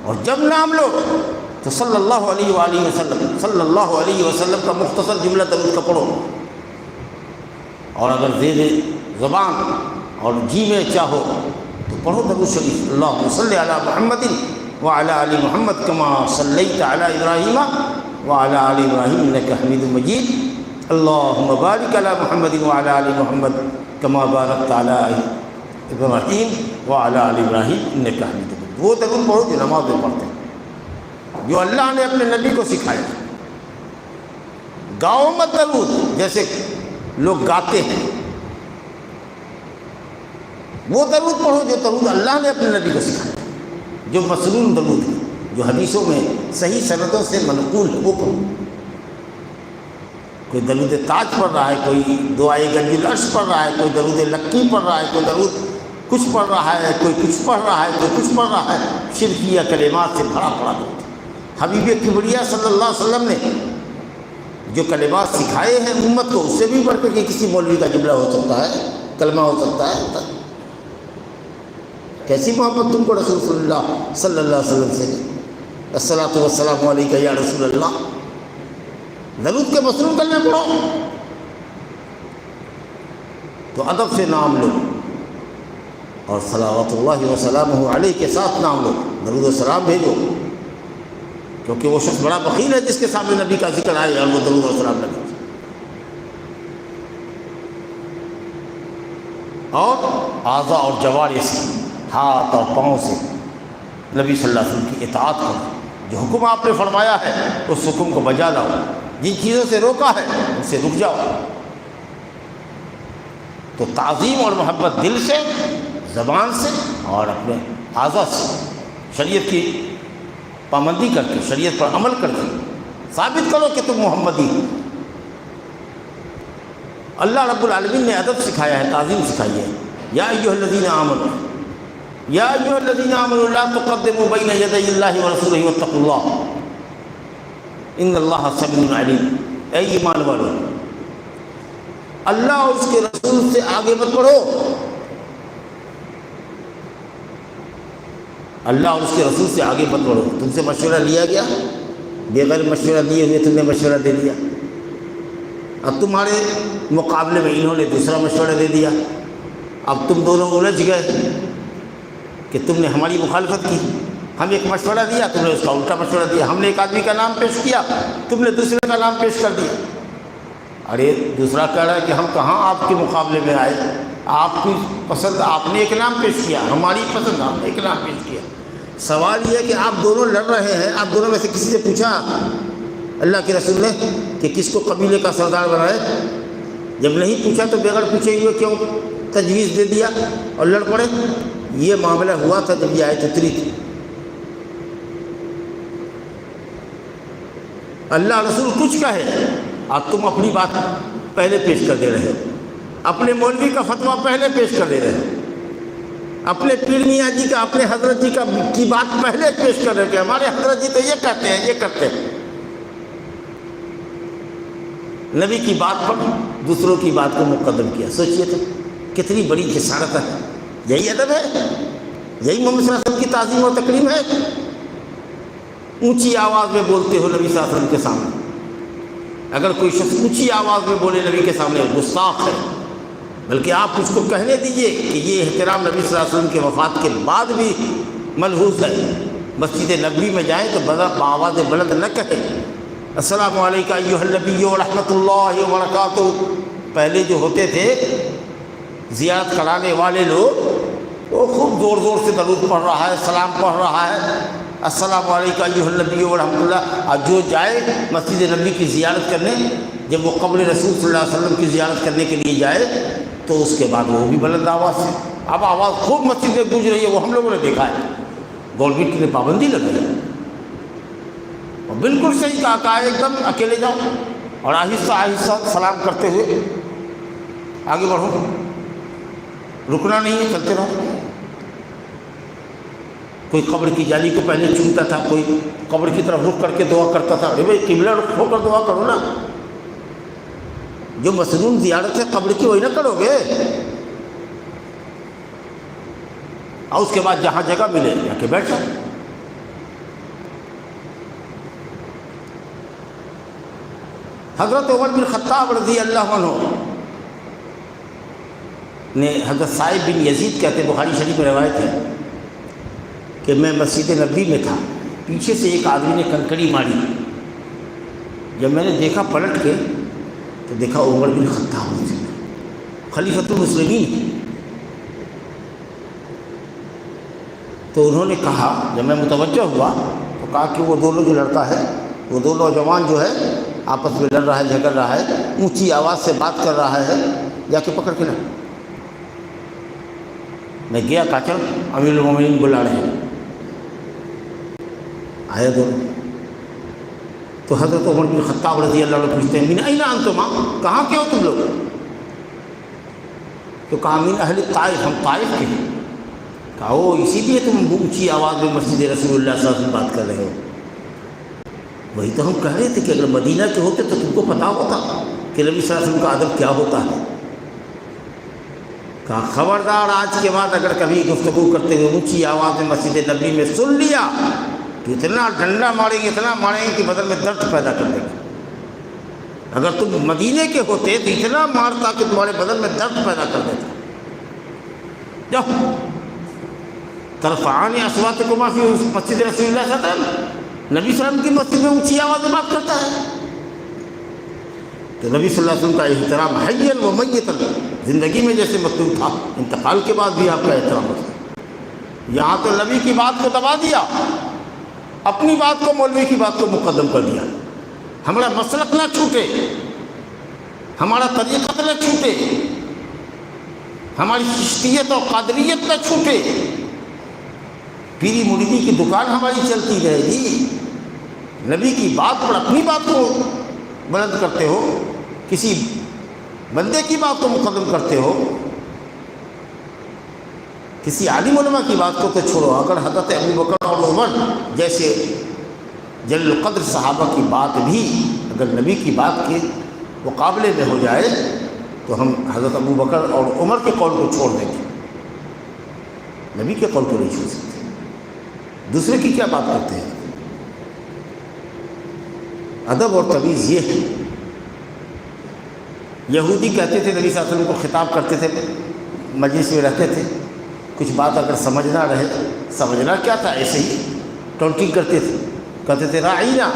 اور جب نام لو تو صلی اللہ علیہ وآلہ وسلم، صلی اللہ علیہ وسلم کا مختصر جملہ درود کا پڑھو، اور اگر زیر زبان اور جی میں چاہو تو پڑھو درود شریف، اللہم صلی علی محمد وعلی آل محمد کما صلیت علی ابراہیم وعلی آل ابراہیم انک حمید مجید، اللہم بارک علی محمد وعلی آل محمد کما بارکت علی ابراہیم وعلی آل ابراہیم انک حمید مجید۔ وہ درود پڑھو جو نماز میں پڑھتے ہیں، جو اللہ نے اپنے نبی کو سکھایا۔ گاؤ مت درود جیسے لوگ گاتے ہیں، وہ درود پڑھو جو درود اللہ نے اپنے نبی کو سکھایا، جو مسنون درود ہے، جو حدیثوں میں صحیح سندوں سے منقول ہے، وہ پڑھو۔ کوئی درود تاج پڑھ رہا ہے، کوئی دعائے گنج العرش پڑھ رہا ہے، کوئی درود لکی پڑھ رہا ہے، کوئی درود کچھ پڑھ رہا ہے، کوئی کچھ پڑھ رہا ہے، کوئی کچھ پڑھ رہا ہے، شرکیہ کلمات سے بھرا پڑا درود۔ حبیب کبریا صلی اللہ علیہ وسلم نے جو کلمات سکھائے ہیں امت کو، اس سے بھی بڑھ کر کے کسی مولوی کا جملہ ہو سکتا ہے، کلمہ ہو سکتا ہے۔ کیسی محبت تم کو رسول صلی اللہ علیہ وسلم سے، الصلاۃ والسلام علیک یا رسول اللہ۔ درود کے مسنون کلمے پڑھو، تو ادب سے نام لو، اور صلوات اللہ وسلامہ علیہ کے ساتھ نام لو، درود و سلام بھیجو، کیونکہ وہ شخص بڑا بخیل ہے جس کے سامنے نبی کا ذکر آئے اور وہ درود و سلام نہ بھیجے۔ اور اعضاء اور جوارح سے، ہاتھ اور پاؤں سے نبی صلی اللہ علیہ وسلم کی اطاعت کرو، جو حکم آپ نے فرمایا ہے اس حکم کو بجا لاؤ، جن چیزوں سے روکا ہے ان سے رک جاؤ۔ تو تعظیم اور محبت دل سے، زبان سے اور اپنے اعضاء سے، شریعت کی پابندی کر کے، شریعت پر عمل کر کے ثابت کرو کہ تم محمدی ہو۔ اللہ رب العالمین نے ادب سکھایا ہے، تعظیم سکھائی ہے۔ یا ایھا الذین آمنوا، یا ایھا الذین آمنوا لا تقدموا بین یدی اللہ ورسولہ واتقوا اللہ ان اللہ سمیع علیم۔ اے ایمان والو، اللہ اور اس کے رسول سے آگے مت بڑھو، اللہ اور اس کے رسول سے آگے مت بڑھو۔ تم سے مشورہ لیا گیا، بغیر مشورہ لیے ہوئے تم نے مشورہ دے دیا، اب تمہارے مقابلے میں انہوں نے دوسرا مشورہ دے دیا، اب تم دونوں الجھ گئے کہ تم نے ہماری مخالفت کی، ہم ایک مشورہ دیا، تم نے اس کا الٹا مشورہ دیا، ہم نے ایک آدمی کا نام پیش کیا، تم نے دوسرے کا نام پیش کر دیا۔ ارے دوسرا کہہ رہا ہے کہ ہم کہاں آپ کے مقابلے میں آئے، آپ کی پسند آپ نے ایک نام پیش کیا، ہماری پسند آپ نے ایک نام پیش کیا۔ سوال یہ ہے کہ آپ دونوں لڑ رہے ہیں، آپ دونوں میں سے کسی سے پوچھا اللہ کے رسول نے کہ کس کو قبیلے کا سردار بنائے؟ جب نہیں پوچھا تو بغیر پوچھے ہوئے کیوں تجویز دے دیا اور لڑ پڑے؟ یہ معاملہ ہوا تھا جب یہ آیت اتری تھی۔ اللہ رسول کچھ کہے اور تم اپنی بات پہلے پیش کر دے رہے ہو، اپنے مولوی کا فتویٰ پہلے پیش کر دے رہے ہو، اپنے پیر میاں جی کا، اپنے حضرت جی کی بات پہلے پیش کر رہے کہ ہمارے حضرت جی تو یہ کہتے ہیں، یہ کرتے ہیں۔ نبی کی بات پر دوسروں کی بات کو مقدم کیا۔ سوچئے تو کتنی بڑی جسارت ہے۔ یہی ادب ہے، یہی محمد صلی اللہ علیہ وسلم کی تعظیم و تکریم ہے۔ اونچی آواز میں بولتے ہو نبی صلی اللہ علیہ وسلم کے سامنے، اگر کوئی شخص اونچی آواز میں بولے نبی کے سامنے گستاخ ہے، بلکہ آپ اس کو کہنے دیجئے کہ یہ احترام نبی صلی اللہ علیہ وسلم کے وفات کے بعد بھی ملحوظ ہے۔ مسجد نبوی میں جائیں تو بآواز بلند نہ کہیں السلام علیکم ایھا النبی ورحمۃ اللہ وبرکاتہ۔ پہلے جو ہوتے تھے زیارت کرانے والے لوگ، وہ خوب زور زور سے درود پڑھ رہا ہے، سلام پڑھ رہا ہے، السلام علیکم ایھا النبی ورحمۃ اللہ۔ اور جو جائے مسجد نبوی کی زیارت کرنے، جب وہ قبر رسول صلی اللہ علیہ وسلم کی زیارت کرنے کے لیے جائے تو اس کے بعد وہ بھی بلند آواز سے، اب آواز خوب مسجد میں گونج رہی ہے، وہ ہم لوگوں نے دیکھا ہے۔ گورنمنٹ نے پابندی لگائی ہے، اور بالکل صحیح کہا ایک دم اکیلے جاؤ اور آہستہ آہستہ سلام کرتے ہوئے آگے بڑھو، رکنا نہیں ہے، چلتے رہو۔ کوئی قبر کی جالی کو پہلے چومتا تھا، کوئی قبر کی طرف رخ کر کے دعا کرتا تھا۔ ارے بھائی قبلہ رخ ہو کر دعا کرو نا، جو مسنون زیارت ہے قبر کی وہی نہ کرو گے۔ اور اس کے بعد جہاں جگہ ملے جا کے بیٹھ جاؤ۔ حضرت عمر بن خطاب رضی اللہ عنہ نے، حضرت صائب بن یزید کہتے ہیں، بخاری شریف میں روایت ہے کہ میں مسجد نبوی میں تھا، پیچھے سے ایک آدمی نے کنکڑی ماری، جب میں نے دیکھا پلٹ کے تو دیکھا عمر بن خطاب خلیفۃ المسلمین۔ تو انہوں نے کہا، جب میں متوجہ ہوا تو کہا کہ وہ دونوں جو لڑکا ہے، وہ دو نوجوان جو ہے آپس میں لڑ رہا ہے، جھگڑ رہا ہے، اونچی آواز سے بات کر رہا ہے، جا کے پکڑ کے لڑ۔ میں گیا، کہا چل امیر المومنین بلا رہے ہیں، آئے دونوں۔ تو حضرت عمر بن خطاب رضی اللہ عنہ پوچھتے ہیں من این انتما، کہاں کے ہو تم لوگ؟ تو کہا من اہل طائف، ہم طائف کے ہیں۔ کہا او اسی لیے تم اونچی آواز میں مسجد رسول اللہ صلی اللہ علیہ وسلم بات کر رہے ہو؟ وہی تو ہم کہہ رہے تھے کہ اگر مدینہ کے ہوتے تو تم کو پتہ ہوتا کہ نبی صلی اللہ علیہ وسلم کا ادب کیا ہوتا ہے۔ کہا خبردار آج کے بعد اگر کبھی گفتگو کرتے ہوئے اونچی آواز میں مسجد نبوی میں سن لیا تو اتنا ڈنڈا ماریں گے، اتنا ماریں گے کہ بدن میں درد پیدا کر دیں گے۔ اگر تم مدینے کے ہوتے تو اتنا مارتا کہ تمہارے بدن میں درد پیدا کر دیتا۔ جاؤ ترفعان اصواتکما فی مسجد رسول اللہ صلی اللہ علیہ وسلم، نبی صلی اللہ علیہ وسلم کی مسجد میں اونچی آواز میں بات کرتا ہے۔ تو نبی صلی اللہ علیہ وسلم کا احترام حیا و میتا، زندگی میں جیسے مطلوب تھا، انتقال کے بعد بھی آپ کا احترام ہوتا۔ یہاں تو نبی کی بات کو دبا دیا، اپنی بات کو، مولوی کی بات کو مقدم کر دیا۔ ہمارا مسلک نہ چھوٹے، ہمارا طریقت نہ چھوٹے، ہماری چشتیت اور قادریت نہ چھوٹے، پیری مریدی کی دکان ہماری چلتی رہے گی۔ نبی کی بات پر اپنی بات کو بلند کرتے ہو، کسی بندے کی بات کو مقدم کرتے ہو، کسی عالم علماء کی بات کو تو چھوڑو، اگر حضرت ابوبکر اور عمر جیسے جلیل القدر صحابہ کی بات بھی اگر نبی کی بات کے مقابلے میں ہو جائے تو ہم حضرت ابوبکر اور عمر کے قول کو چھوڑ دیں گے، نبی کے قول کو نہیں چھوڑ سکتے۔ دوسرے کی کیا بات کرتے ہیں؟ ادب اور تمیز یہ ہے۔ یہودی کہتے تھے نبی صلی اللہ علیہ وسلم کو خطاب کرتے تھے، مجلس میں رہتے تھے، کچھ بات اگر سمجھنا رہے، سمجھنا کیا تھا، ایسے ہی ٹونٹنگ کرتے تھے، کہتے تھے راعینا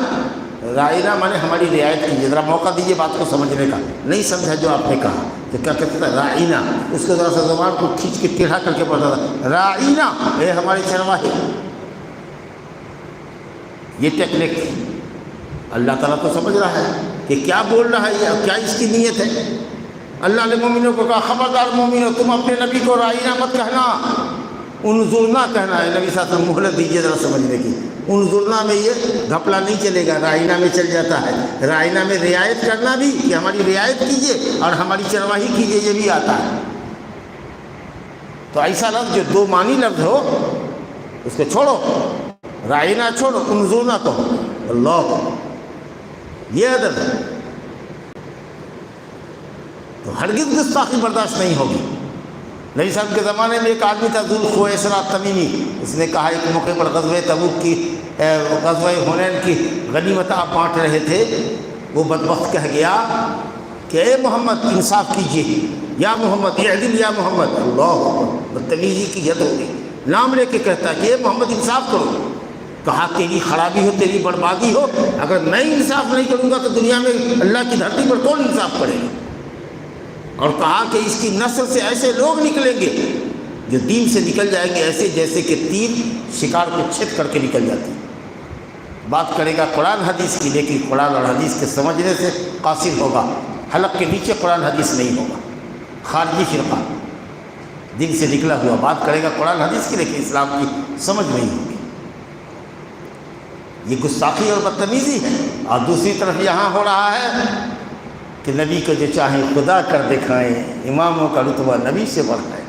رائنا مانے ہماری رعایت کیجیے، ذرا موقع دیجیے بات کو سمجھنے کا۔ نہیں سمجھا جو آپ نے کہا تو کیا کہتا تھا؟ رائنا، اس کو ذرا سا زبان کو کھینچ کے ٹیڑھا کر کے پڑھتا تھا، رائنا، اے ہمارے چرواہے۔ یہ ٹیکنیک تھی۔ اللہ تعالیٰ تو سمجھ رہا ہے کہ کیا بول رہا ہے یہ، کیا اس کی نیت ہے۔ اللہ نے مومنوں کو کہا خبردار مومنوں، تم اپنے نبی کو رائنا مت کہنا، انظرنا کہنا ہے۔ نبی صلی اللہ علیہ وسلم مہلت دیجیے ذرا سمجھنے کی۔ انظرنا میں یہ گھپلا نہیں چلے گا، رائنا میں چل جاتا ہے۔ رائنا میں رعایت کرنا بھی کہ ہماری رعایت کیجیے اور ہماری چرواہی کیجیے، یہ بھی آتا ہے۔ تو ایسا لفظ جو دو معنی لفظ ہو اس کو چھوڑو، رائنا چھوڑو، انظرنا کہو۔ اللہ، یہ ادب ہے۔ تو ہرگز گستاخی برداشت نہیں ہوگی۔ نبی صاحب کے زمانے میں ایک آدمی تھا ذوالخویصرہ تمیمی، اس نے کہا ایک موقع پر غزوہ تبوک کی غزوہ حنین کی غنیمت آپ بانٹ رہے تھے، وہ بدبخت کہہ گیا کہ اے محمد انصاف کیجیے، یا محمد اعدل یا محمد۔ اللہ، بدتمیزی کی حد ہوگی، نام لے کے کہتا کہ اے محمد انصاف کرو۔ کہا تیری خرابی ہو، تیری بربادی ہو، اگر میں انصاف نہیں کروں گا تو دنیا میں اللہ کی دھرتی پر کون انصاف کرے گا؟ اور کہا کہ اس کی نسل سے ایسے لوگ نکلیں گے جو دین سے نکل جائیں گے ایسے جیسے کہ تیر شکار کو چھت کر کے نکل جاتی۔ بات کرے گا قرآن حدیث کی، لیکن قرآن اور حدیث کے سمجھنے سے قاصر ہوگا، حلق کے نیچے قرآن حدیث نہیں ہوگا، خارجی فرقہ دین سے نکلا ہوا بات کرے گا قرآن حدیث کی، لیکن اسلام کی سمجھ نہیں ہوگی۔ یہ گستاخی اور بدتمیزی ہے۔ اور دوسری طرف یہاں ہو رہا ہے کہ نبی کو جو چاہیں خدا کر دکھائیں، اماموں کا رتبہ نبی سے بڑھائیں۔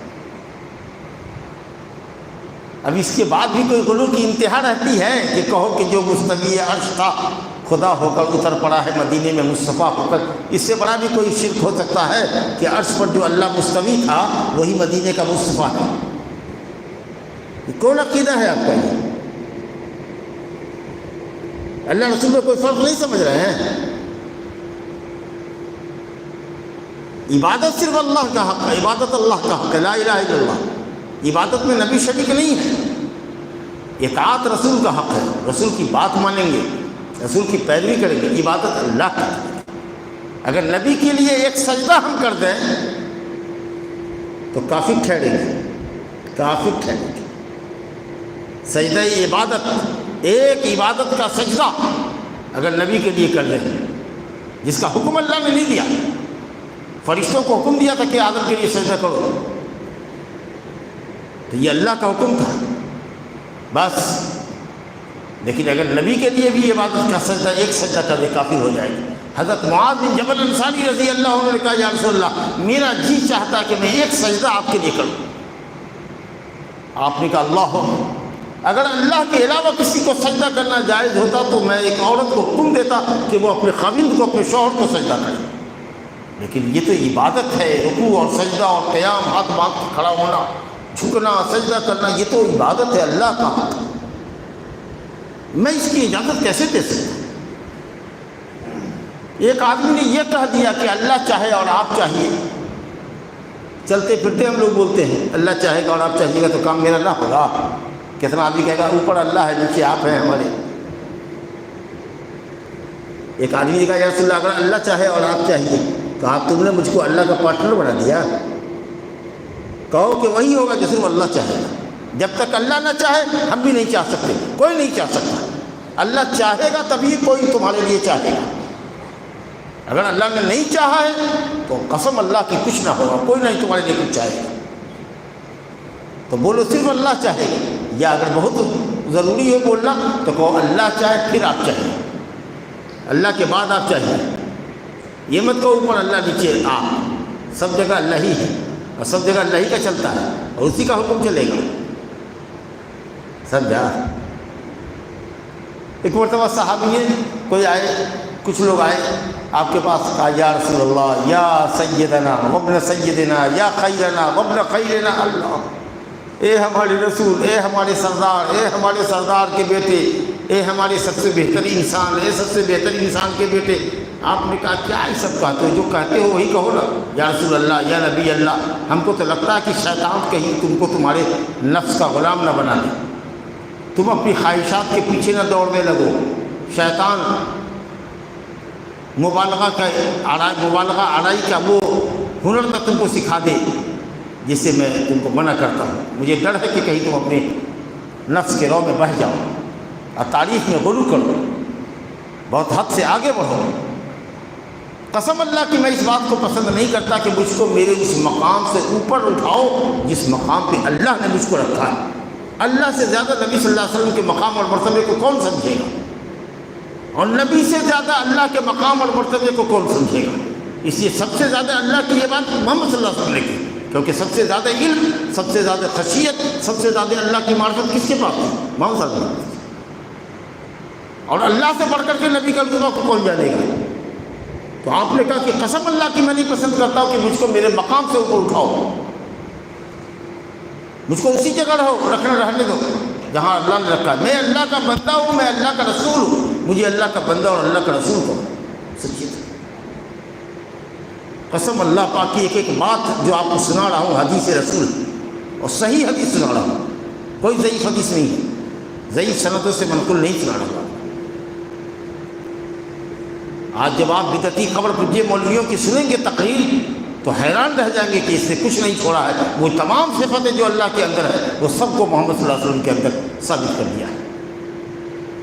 اب اس کے بعد بھی کوئی غلو کی انتہا رہتی ہے کہ کہو کہ جو مستوی عرش تھا خدا ہو کر اتر پڑا ہے مدینے میں مصطفیٰ ہو کر۔ اس سے بڑا بھی کوئی شرک ہو سکتا ہے کہ عرش پر جو اللہ مستوی تھا وہی مدینے کا مصطفیٰ ہے؟ یہ کون عقیدہ ہے آپ کا؟ یہ اللہ رسول میں کوئی فرق نہیں سمجھ رہے ہیں۔ عبادت صرف اللہ کا حق ہے، عبادت اللہ کا حق ہے، لا الہ الا اللہ۔ عبادت میں نبی شریک نہیں ہے۔ اطاعت رسول کا حق ہے، رسول کی بات مانیں گے، رسول کی پیروی کریں گے، عبادت اللہ کی۔ اگر نبی کے لیے ایک سجدہ ہم کر دیں تو کافر ٹھہریں گے، کافر ٹھہریں گے۔ سجدہ عبادت، ایک عبادت کا سجدہ اگر نبی کے لیے کر دیں جس کا حکم اللہ نے نہیں دیا، فرشتوں کو حکم دیا تھا کہ آدم کے لیے سجدہ کرو، تو یہ اللہ کا حکم تھا بس۔ لیکن اگر نبی کے لیے بھی عبادت کا سجدہ ایک سجدہ کر دے کافر ہو جائے گا۔ حضرت معاذ بن جبل انصاری رضی اللہ عنہ نے کہا یا رسول اللہ میرا جی چاہتا کہ میں ایک سجدہ آپ کے لیے کروں۔ آپ نے کہا اللہ ہو، اگر اللہ کے علاوہ کسی کو سجدہ کرنا جائز ہوتا تو میں ایک عورت کو حکم دیتا کہ وہ اپنے خاوند کو، اپنے شوہر کو سجدہ کرے، لیکن یہ تو عبادت ہے، رکوع اور سجدہ اور قیام، ہاتھ باندھ کے کھڑا ہونا، جھکنا، سجدہ کرنا، یہ تو عبادت ہے، اللہ کا حق۔ میں اس کی اجازت کیسے دے سکتا؟ ایک آدمی نے یہ کہہ دیا کہ اللہ چاہے اور آپ چاہیے، چلتے پھرتے ہم لوگ بولتے ہیں اللہ چاہے گا اور آپ چاہیے گا تو کام میرا نہ ہوگا۔ کتنا آدمی کہے گا اوپر اللہ ہے نیچے آپ ہیں ہمارے۔ ایک آدمی نے کہا یا رسول اللہ اگر اللہ چاہے اور آپ چاہیے تو آپ تم نے مجھ کو اللہ کا پارٹنر بنا دیا۔ کہو کہ وہی ہوگا جو صرف اللہ چاہے گا۔ جب تک اللہ نہ چاہے ہم بھی نہیں چاہ سکتے، کوئی نہیں چاہ سکتا۔ اللہ چاہے گا تبھی کوئی تمہارے لیے چاہے گا۔ اگر اللہ نے نہیں چاہا ہے تو قسم اللہ کی کچھ نہ ہوگا، کوئی نہیں تمہارے لیے کچھ چاہے گا۔ تو بولو صرف اللہ چاہے گا، یا اگر بہت ضروری ہے بولنا تو کہو اللہ چاہے پھر آپ چاہیے، اللہ کے بعد آپ چاہیے۔ یہ مت کہو اوپر اللہ نیچے آپ، سب جگہ اللہ ہی ہے اور سب جگہ اللہ ہی کا چلتا ہے اور اسی کا حکم چلے گا۔ سمجھا؟ ایک مرتبہ صحابی کوئی آئے، کچھ لوگ آئے آپ کے پاس، کہا یا رسول اللہ یا سیدنا وابن سیدنا یا خیرنا وابن خیرنا، اللہ اے ہمارے رسول، اے ہمارے سردار، اے ہمارے سردار کے بیٹے، اے ہمارے سب سے بہترین انسان، اے سب سے بہترین انسان کے بیٹے۔ آپ نے کہا کیا یہ سب کہتے ہو؟ جو کہتے ہو وہی کہو نا، یا رسول اللہ یا نبی اللہ، ہم کو تو لگتا ہے کہ شیطان کہیں تم کو تمہارے نفس کا غلام نہ بنا دے، تم اپنی خواہشات کے پیچھے نہ دوڑنے لگو۔ شیطان مبالغہ آڑائی کا وہ ہنر نہ تم کو سکھا دے جس سے میں تم کو منع کرتا ہوں۔ مجھے ڈر ہے کہ کہیں تم اپنے نفس کے رو میں بہہ جاؤ اور تعریف میں غلو کرو، بہت حد سے آگے بڑھو۔ قسم اللہ کی میں اس بات کو پسند نہیں کرتا کہ مجھ کو میرے اس مقام سے اوپر اٹھاؤ جس مقام پہ اللہ نے مجھ کو رکھا ہے۔ اللہ سے زیادہ نبی صلی اللہ علیہ وسلم کے مقام اور مرتبے کو کون سمجھے گا، اور نبی سے زیادہ اللہ کے مقام اور مرتبے کو کون سمجھے گا؟ اس لیے سب سے زیادہ اللہ کی یہ بات محمد صلی اللہ علیہ وسلم نے کی، کیونکہ سب سے زیادہ علم، سب سے زیادہ خشیت، سب سے زیادہ اللہ کی معرفت کس کے پاس تھی؟ محمد صلی اللہ علیہ وسلم۔ اور اللہ سے بڑھ کر کے نبی کا رتبہ کو کون جانے گا؟ تو آپ نے کہا کہ قسم اللہ کی میں نہیں پسند کرتا ہوں کہ مجھ کو میرے مقام سے اوپر اٹھاؤ، مجھ کو اسی جگہ رہنے دو جہاں اللہ نے رکھا ہے۔ میں اللہ کا بندہ ہوں، میں اللہ کا رسول ہوں، مجھے اللہ کا بندہ اور اللہ کا رسول کو سچی قسم اللہ پاک کی ایک بات جو آپ کو سنا رہا ہوں حدیث رسول، اور صحیح حدیث سنا رہا ہوں، کوئی ضعیف حدیث نہیں ہے، ضعیف سندوں سے منقول نہیں سنا رہا ہوں۔ آج جب آپ بدعتی خبر پجے مولویوں کی سنیں گے تقریر تو حیران رہ جائیں گے کہ اس نے کچھ نہیں چھوڑا ہے، وہ تمام صفتیں جو اللہ کے اندر ہے وہ سب کو محمد صلی اللہ علیہ وسلم کے اندر ثابت کر دیا ہے۔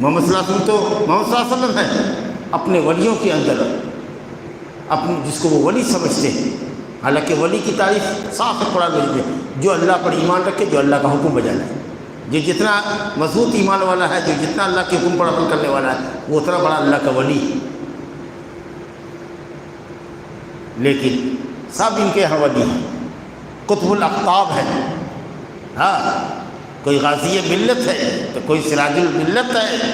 محمد صلی اللہ علیہ وسلم تو محمد صلی اللہ علیہ وسلم ہے اپنے ولیوں کے اندر، اپنے جس کو وہ ولی سمجھتے ہیں، حالانکہ ولی کی تعریف صاف قرآن میں ہے، جو اللہ پر ایمان رکھے، جو اللہ کا حکم بجا لائے۔ جو جتنا مضبوط ایمان والا ہے، جو جتنا اللہ کے حکم پر عمل کرنے والا ہے، وہ اتنا بڑا اللہ کا ولی ہے۔ لیکن سب ان کے یہاں ولی ہیں، قطب الاقطاب ہے، ہاں کوئی غازی ملت ہے تو کوئی سراج الملت ہے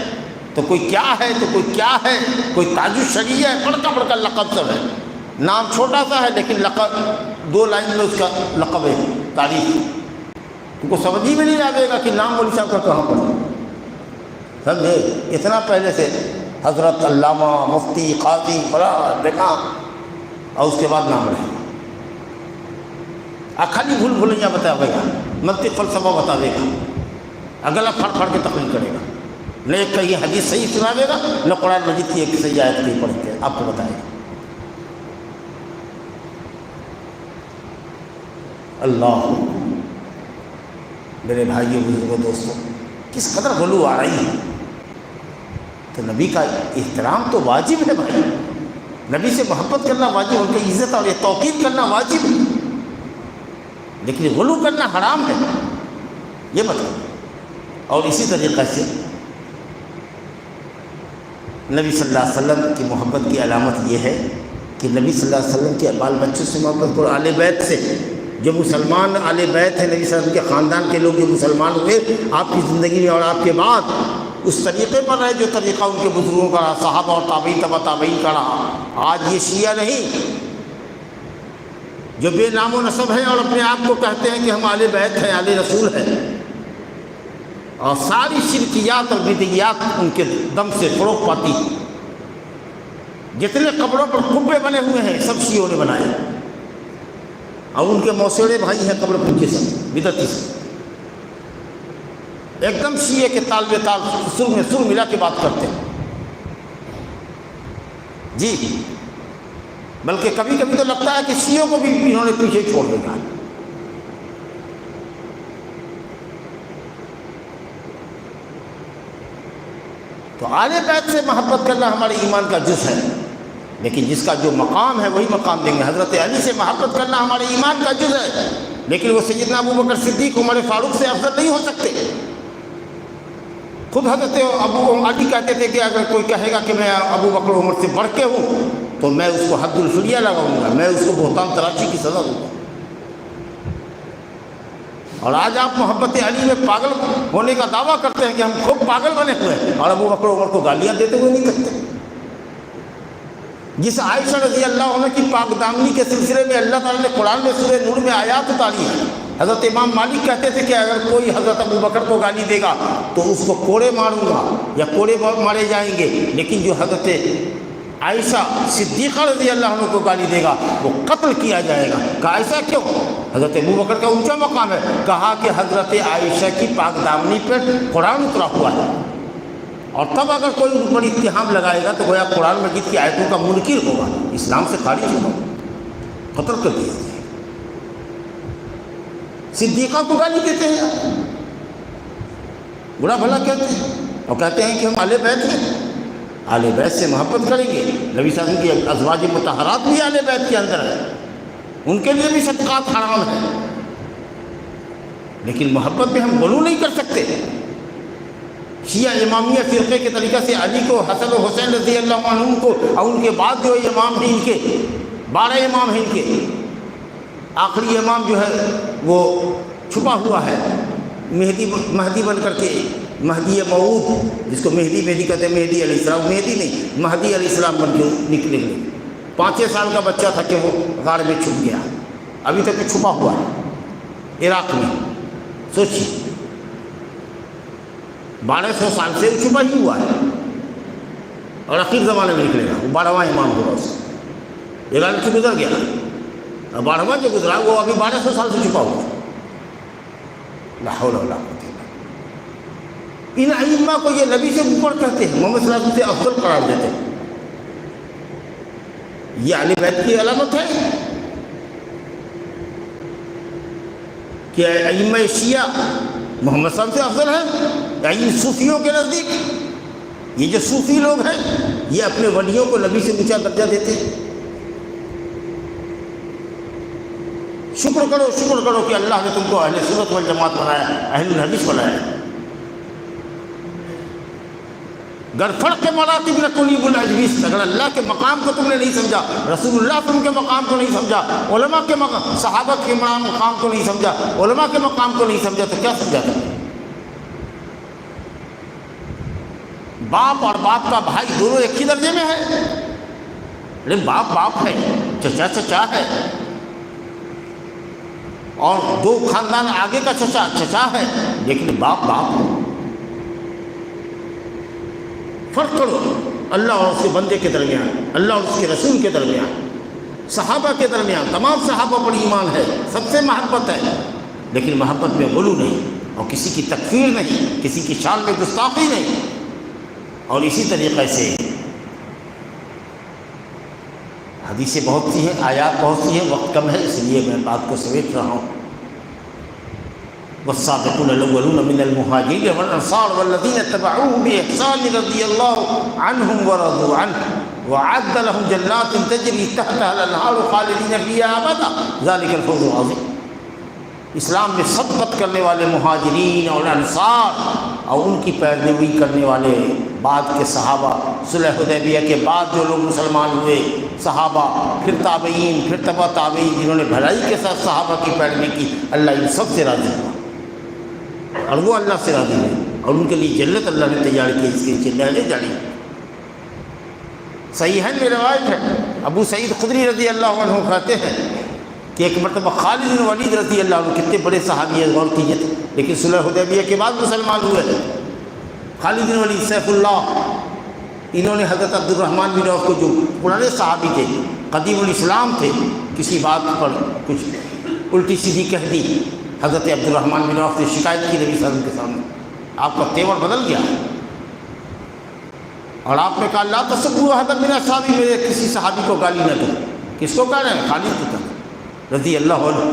تو کوئی کیا ہے تو کوئی کیا ہے، کوئی تاج الشریعہ ہے، بڑا لقب سب ہے، نام چھوٹا سا ہے لیکن لقب 2 لائن میں اس کا لقب ہے، تعریف ان کو سمجھ ہی میں نہیں آئے گا کہ نام مولوی صاحب کا کہاں پر سمجھے۔ اتنا پہلے سے حضرت علامہ مفتی قاضی بڑا دیکھا، اور اس کے بعد نام رہے خالی بھول بھلیاں بتاوے گا، منطق فلسفہ بتاوے گا، اگلا پھڑ پھڑ کے تقریر کرے گا، نہ ایک کہیں حدیث صحیح سناوے گا، نہ قرآن مجید کی ایک صحیح آیت نہیں پڑھ کے آپ کو بتائے گا۔ اللہ میرے بھائیوں بزرگوں دوستوں، کس قدر غلو آ رہی ہے۔ تو نبی کا احترام تو واجب ہے بھائی، نبی سے محبت کرنا واجب، ان کی عزت اور توقیر کرنا واجب ہے، لیکن غلو کرنا حرام ہے، یہ بتاؤ۔ اور اسی طریقے سے نبی صلی اللہ علیہ وسلم کی محبت کی علامت یہ ہے کہ نبی صلی اللہ علیہ وسلم کے بال بچوں سے محبت کرو، آل بیت سے، جو مسلمان آل بیت ہے نبی صلی اللہ علیہ وسلم کے خاندان کے لوگ جو مسلمان ہوئے آپ کی زندگی میں اور آپ کے بعد، اس طریقے پر رہے جو طریقہ ان کے بزرگوں کا رہا، صحابہ اور تابعین تبع تابعین کا رہا۔ آج یہ شیعہ نہیں جو بے نام و نسب ہیں اور اپنے آپ کو کہتے ہیں کہ ہم آل بیت ہیں، آل رسول ہیں، اور ساری شرکیات اور بدعیات ان کے دم سے فروغ پاتی۔ جتنے قبروں پر قبے بنے ہوئے ہیں سب شیعوں نے بنائے، اور ان کے موسیڑے بھائی ہیں قبر پنجے سے، بدعتی سے، ایک دم شیعہ کے تال بے تال سر میں سر ملا کے بات کرتے ہیں جی، بلکہ کبھی کبھی تو لگتا ہے کہ شیعوں کو بھی انہوں نے پیچھے چھوڑ دیا۔ تو آل بیت سے محبت کرنا ہمارے ایمان کا جز ہے، لیکن جس کا جو مقام ہے وہی مقام دیں گے۔ حضرت علی سے محبت کرنا ہمارے ایمان کا جز ہے، لیکن وہ سیدنا ابو بکر صدیق عمر فاروق سے افضل نہیں ہو سکتے۔ خود حضرت ابو علی کہتے تھے کہ اگر کوئی کہے گا کہ میں ابو بکر عمر سے بڑھ کے ہوں تو میں اس کو حد الفریہ لگاؤں گا، میں اس کو بہتان تراشی کی سزا دوں گا۔ اور آج آپ محبت علی میں پاگل ہونے کا دعویٰ کرتے ہیں کہ ہم خوب پاگل بنے ہوئے ہیں، اور ابو بکر عمر کو گالیاں دیتے ہوئے نہیں کرتے۔ جس عائشہ رضی اللہ عنہ کی پاک دامنی کے سلسلے میں اللہ تعالیٰ نے قرآن میں سورہ نور میں آیات اتاری ہیں۔ حضرت امام مالک کہتے تھے کہ اگر کوئی حضرت ابو بکر کو گالی دے گا تو اس کو کوڑے ماروں گا یا کوڑے مارے جائیں گے، لیکن جو حضرت عائشہ صدیقہ رضی اللہ عنہ کو گالی دے گا وہ قتل کیا جائے گا۔ کہا ایسا کیوں؟ حضرت ابو بکر کا اونچا مقام ہے۔ کہا کہ حضرت عائشہ کی پاک دامنی پر قرآن اترا ہوا ہے، اور تب اگر کوئی ان پر اتہام لگائے گا تو گویا قرآن مجید کی آیتوں کا منکر ہوگا، اسلام سے خارج ہوگا، قتل کر دیا جائے۔ صدیقہ کو گالی دیتے ہیں، برا بھلا کہتے ہیں، اور کہتے ہیں کہ ہم اہل بیت ہیں، اہل بیت سے محبت کریں گے۔ نبی صلی اللہ علیہ وسلم کی ازواج مطہرات بھی اہل بیت کے اندر ہیں، ان کے لیے بھی صدقات حرام ہیں، لیکن محبت میں ہم غلو نہیں کر سکتے۔ شیعہ امامیہ فرقے کے طریقہ سے علی کو، حسن و حسین رضی اللہ عنہ کو، اور ان کے بعد جو امام ہیں ان کے 12 امام ہیں، ان کے آخری امام جو ہے وہ چھپا ہوا ہے، مہدی بن کر کے، مہدی موعود جس کو مہدی کہتے ہیں، مہدی علیہ السلام، مہدی نہیں مہدی علیہ السلام بن کے نکلیں گے۔ 5 سال کا بچہ تھا کہ وہ غار میں چھپ گیا، ابھی تک چھپا ہوا ہے عراق میں۔ سوچیے 1200 سال سے چھپا ہی ہوا ہے، اور آخر زمانے میں نکلے گا، وہ 12واں امام ہوگا۔ اس 11 سے گزر گیا، 12واں جو گزرا وہ ابھی 1200 سال سے چھپا ہوا ہے۔ لا حول ولا قوت الا باللہ۔ ان ائمہ کو یہ نبی سے اوپر کہتے ہیں، محمد صلی اللہ علیہ وسلم سے افضل قرار دیتے ہیں۔ یہ اہل بیت کی علامت ہے کہ ائمہ شیعہ محمد صلی اللہ علیہ وسلم سے افضل ہیں، یا ان صوفیوں کے نزدیک، یہ جو صوفی لوگ ہیں یہ اپنے ولیوں کو نبی سے اونچا درجہ دیتے ہیں۔ شکر کرو کہ اللہ نے تم کو اہل سنت والجماعت بنایا، اہل الحدیث بنایا۔ گر فرق مراتب نقلیب الحدیث، اگر اللہ کے مقام کو تم نے نہیں سمجھا، رسول اللہ تم کے مقام کو نہیں سمجھا، علماء کے مقام، صحابہ کے مقام کو نہیں سمجھا، علماء کے مقام کو نہیں سمجھا، تو کیا سمجھا تھا؟ باپ اور باپ کا بھائی دونوں ایک ہی درجے میں ہے؟ ارے باپ ہے، چچا ہے، اور 2 خاندان آگے کا چچا ہے، لیکن باپ ہے۔ فرق کرو اللہ اور اس کے بندے کے درمیان، اللہ اور اس کے رسول کے درمیان، صحابہ کے درمیان۔ تمام صحابہ پر ایمان ہے، سب سے محبت ہے، لیکن محبت میں غلو نہیں، اور کسی کی تکفیر نہیں، کسی کی شان میں گستاخی نہیں۔ اور اسی طریقے سے حدیثیں بہت سی ہیں، آیات بہت سی ہیں، وقت کم ہے اس لیے میں بات کو سمیٹ رہا ہوں۔ والسابقون الاولون من المهاجرين والانصار والذين اتبعوهم باحسان رضي الله عنهم ورضوا عنه وأعد لهم جنات تجري تحتها الانهار خالدين فيها ابدا ذلك الفوز العظيم۔ اسلام میں سبقت کرنے والے مہاجرین اور انصار اور ان کی پیروی کرنے والے بعد کے صحابہ، صلح حدیبیہ کے بعد جو لوگ مسلمان ہوئے، صحابہ، پھر تابعین، پھر تبع تابعین، جنہوں نے بھلائی کے ساتھ صحابہ کی پیروی کی، اللہ ان سب سے راضی ہوا، اور وہ اللہ سے راضی ہے، اور ان کے لیے جنت اللہ نے تیار کی، اس کے نیچے نہریں جاری۔ صحیحین میں روایت ہے، ابو سعید خدری رضی اللہ عنہ کہتے ہیں کہ ایک مرتبہ خالد بن ولید رضی اللہ عنہ، کتنے بڑے صحابی ہیں، غور کیجیے، لیکن صلح حدیبیہ کے بعد مسلمان ہوئے۔ خالد بن ولید سیف اللہ، انہوں نے حضرت عبد الرحمن بن عوف کو، جو پرانے صحابی تھے، قدیم الاسلام تھے، کسی بات پر کچھ الٹی سیدھی کہہ دی، حضرت عبد الرحمن بن عوف نے شکایت کی نبی صلی اللہ علیہ وسلم کے سامنے، آپ کا تیور بدل گیا، اور آپ نے کہا لا تسبوا احدا من اصحابی، میرے کسی صحابی کو گالی نہ دو۔ کس کو کہہ رہے ہیں؟ خالد کو رضی اللہ عنہ۔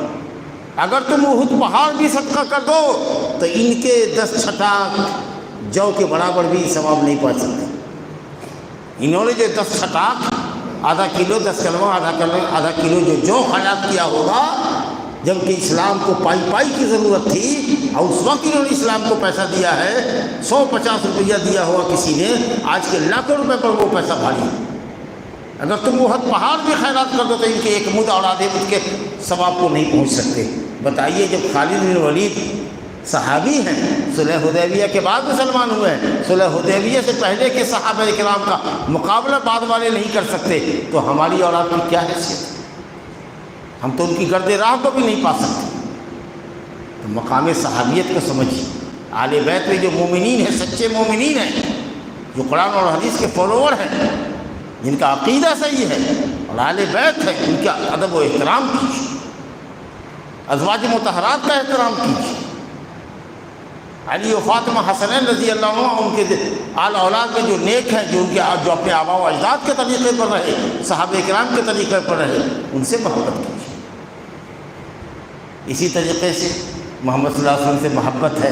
اگر تم احد پہاڑ بھی صدقہ کر دو تو ان کے 10 چھٹاک جو کے برابر بھی ثواب نہیں پا سکتے۔ انہوں نے جو 10 چھٹاک، آدھا کلو 10 کلمہ، آدھا کلو جو خیرات کیا ہوگا، جبکہ اسلام کو پائی کی ضرورت تھی، اور اس وقت انہوں نے اسلام کو پیسہ دیا ہے، 150 روپیہ دیا ہوا کسی نے، آج کے لاکھوں روپے پر وہ پیسہ بھاری ہے۔ اگر تم احد پہاڑ بھی خیرات کر دو تو ان کے ایک مد اور آدھے مد کے ثواب کو نہیں پہنچ سکتے۔ بتائیے، جب خالد بن ولید صحابی ہیں، صلح حدیبیہ کے بعد مسلمان ہوئے ہیں، صلح حدیبیہ سے پہلے کے صحابہ کرام کا مقابلہ بعد والے نہیں کر سکتے، تو ہماری اور آپ کی کیا حیثیت ہے؟ ہم تو ان کی گرد راہ کو بھی نہیں پا سکتے۔ تو مقام صحابیت کو سمجھیے۔ اہل بیت میں جو مومنین ہیں، سچے مومنین ہیں، جو قرآن اور حدیث کے فالوور ہیں، جن کا عقیدہ صحیح ہے اور اہل بیت ہے، ان کا ادب و احترام کیجیے، ازواج مطہرات کا احترام کیجیے، علی و فاطمہ حسنین رضی اللہ عنہ ان کے آل اولاد میں جو نیک ہیں، جو اپنے آباء و اجداد کے طریقے پر رہے، صحابہ کرام کے طریقے پر رہے، ان سے محبت کیجیے۔ اسی طریقے سے محمد صلی اللہ علیہ وسلم سے محبت ہے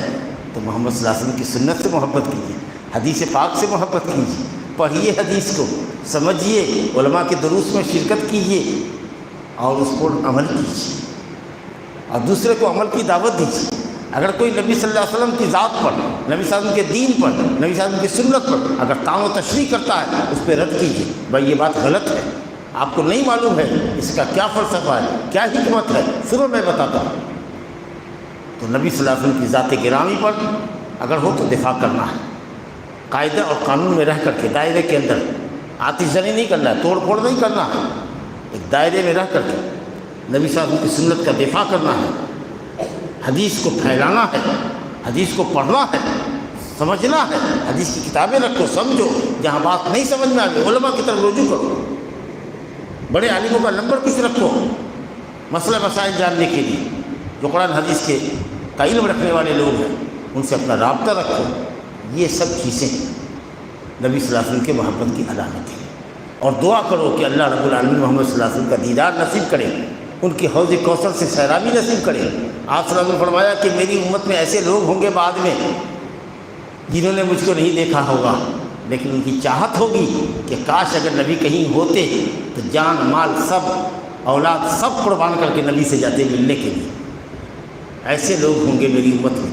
تو محمد صلی اللہ علیہ وسلم کی سنت سے محبت کیجیے، حدیث پاک سے محبت کیجیے، پڑھیے حدیث کو، سمجھیے، علماء کے دروس میں شرکت کیجیے اور اس پر عمل کیجیے اور دوسرے کو عمل کی دعوت دیجیے۔ اگر کوئی نبی صلی اللہ علیہ وسلم کی ذات پر، نبی صلی اللہ علیہ وسلم کے دین پر، نبی صلی اللہ علیہ وسلم کی سنت پر اگر طعن و تشریح کرتا ہے، اس پہ رد کیجیے، بھائی یہ بات غلط ہے، آپ کو نہیں معلوم ہے اس کا کیا فلسفہ ہے، کیا حکمت ہے، سنو میں بتاتا ہوں۔ تو نبی صلی اللہ علیہ وسلم کی ذات گرامی پر اگر ہو تو دفاع کرنا ہے، قاعدہ اور قانون میں رہ کر کے، دائرے کے اندر، آتش زنی نہیں کرنا ہے، توڑ پھوڑ نہیں کرنا ہے، ایک دائرے میں رہ کر کے نبی صلی اللہ علیہ وسلم کی سنت کا دفاع کرنا ہے، حدیث کو پھیلانا ہے، حدیث کو پڑھنا ہے، سمجھنا ہے، حدیث کی کتابیں رکھو، سمجھو، جہاں بات نہیں سمجھ میں آگے علماء کی طرف رجوع کرو، بڑے عالموں کا نمبر کچھ رکھو مسئلہ مسائل جاننے کے لیے، جو قرآن حدیث کے کا علم رکھنے والے لوگ ہیں ان سے اپنا رابطہ رکھو۔ یہ سب چیزیں نبی صلی اللہ علیہ وسلم کے محبت کی علامت ہیں، اور دعا کرو کہ اللہ رب العالمین محمد صلی اللہ علیہ وسلم کا دیدار نصیب کرے، ان کی حوض کوثر سے سیرابی نصیب کرے۔ آپ صلی اللہ علیہ وسلم نے فرمایا کہ میری امت میں ایسے لوگ ہوں گے بعد میں جنہوں نے مجھ کو نہیں دیکھا ہوگا، لیکن ان کی چاہت ہوگی کہ کاش اگر نبی کہیں ہوتے تو جان مال سب اولاد سب قربان کر کے نبی سے جاتے ملنے کے لیے۔ ایسے لوگ ہوں گے میری امت میں،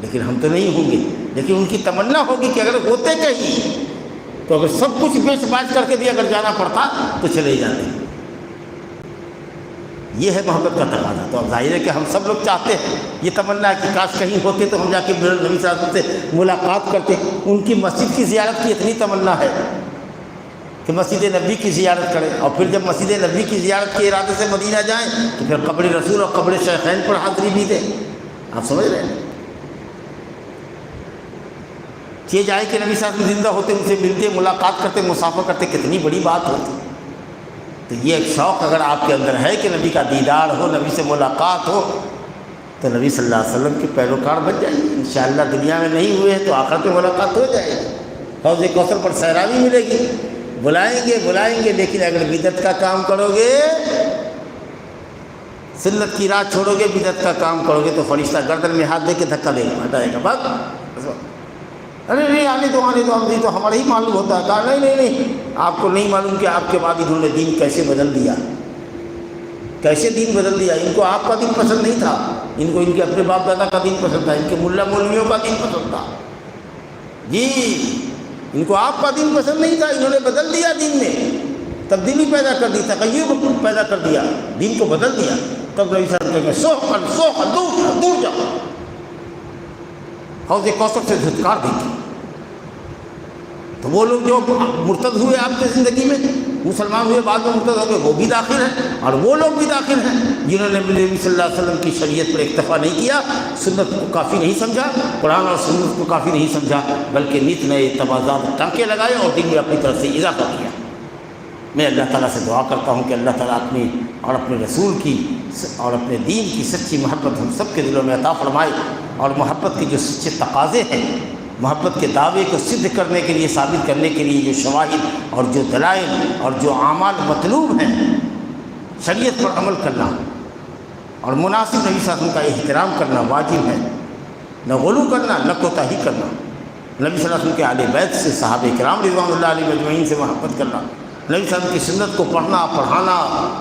لیکن ہم تو نہیں ہوں گے، لیکن ان کی تمنا ہوگی کہ اگر ہوتے کہیں تو اگر سب کچھ بیچ باچ کر کے بھی اگر جانا پڑتا تو چلے جاتے۔ یہ ہے محبت کا تقاضا۔ تو اب ظاہر ہے کہ ہم سب لوگ چاہتے ہیں، یہ تمنا ہے کہ کاش کہیں ہوتے تو ہم جا کے نبی صلی اللہ علیہ وسلم سے ملاقات کرتے۔ ان کی مسجد کی زیارت کی اتنی تمنا ہے کہ مسجد نبی کی زیارت کریں، اور پھر جب مسجد نبی کی زیارت کے ارادے سے مدینہ جائیں تو پھر قبر رسول اور قبر شیخین پر حاضری بھی دیں۔ آپ سمجھ رہے ہیں؟ یہ جائے کہ نبی صلی اللہ علیہ وسلم زندہ ہوتے، ان سے ملتے، ملاقات کرتے، مسافر کرتے، کتنی بڑی بات ہوتی۔ تو یہ ایک شوق اگر آپ کے اندر ہے کہ نبی کا دیدار ہو، نبی سے ملاقات ہو، تو نبی صلی اللہ علیہ وسلم کے پیروکار بن جائیے۔ انشاءاللہ دنیا میں نہیں ہوئے تو آخرت میں ملاقات ہو جائے گی، حوض کوثر پر سیرابی ملے گی۔ بلائیں گے، لیکن اگر بدعت کا کام کرو گے، سنت کی راہ چھوڑو گے، بدعت کا کام کرو گے تو فرشتہ گردن میں ہاتھ دے کے دھکا دے گا، ہٹائے گا، بس۔ ارے نہیں آنے دو ہم نہیں تو ہمارا ہی معلوم ہوتا ہے۔ کہا نہیں، آپ کو نہیں معلوم کہ آپ کے بعد انہوں نے دین کیسے بدل دیا، کیسے دین بدل دیا۔ ان کو آپ کا دین پسند نہیں تھا، ان کو ان کے اپنے باپ دادا کا دین پسند تھا، ان کے ملا مولویوں کا دین پسند تھا، جی ان کو آپ کا دین پسند نہیں تھا، انہوں نے بدل دیا، دین میں تبدیلی پیدا کر دی، تغیر پیدا کر دیا، دین کو بدل دیا۔ تب نبی صلی اللہ علیہ وسلم سوحل دور جاؤ، حوض کوثر سے دھتکار دی تھی۔ تو وہ لوگ جو مرتد ہوئے آپ کی زندگی میں، مسلمان ہوئے بعد میں مرتد ہو گئے، وہ بھی داخل ہیں، اور وہ لوگ بھی داخل ہیں جنہوں نے نبی صلی اللہ علیہ وسلم کی شریعت پر اکتفا نہیں کیا، سنت کو کافی نہیں سمجھا، قرآن اور سنت کو کافی نہیں سمجھا، بلکہ نت نئے تبادلات ٹانکے لگائے اور دین میں اپنی طرف سے اضافہ کیا۔ میں اللہ تعالیٰ سے دعا کرتا ہوں کہ اللہ تعالیٰ اپنی اور اپنے رسول کی اور اپنے دین کی سچی محبت ہم سب کے دلوں میں عطا فرمائے، اور محبت کے جو سچے تقاضے ہیں، محبت کے دعوے کو سدھ کرنے کے لیے، ثابت کرنے کے لیے جو شواہد اور جو دلائل اور جو اعمال مطلوب ہیں، شریعت پر عمل کرنا اور مناسب نبی صلی اللہ علیہ وسلم کا احترام کرنا واجب ہے، نہ غلو کرنا، نہ کوتاہی کرنا، نبی صلی اللہ علیہ وسلم کے اہل بیت سے، صحابہ کرام رضوان اللہ علیہ مجمعین سے محبت کرنا، نبی صلی اللہ علیہ وسلم کی سنت کو پڑھنا، پڑھانا،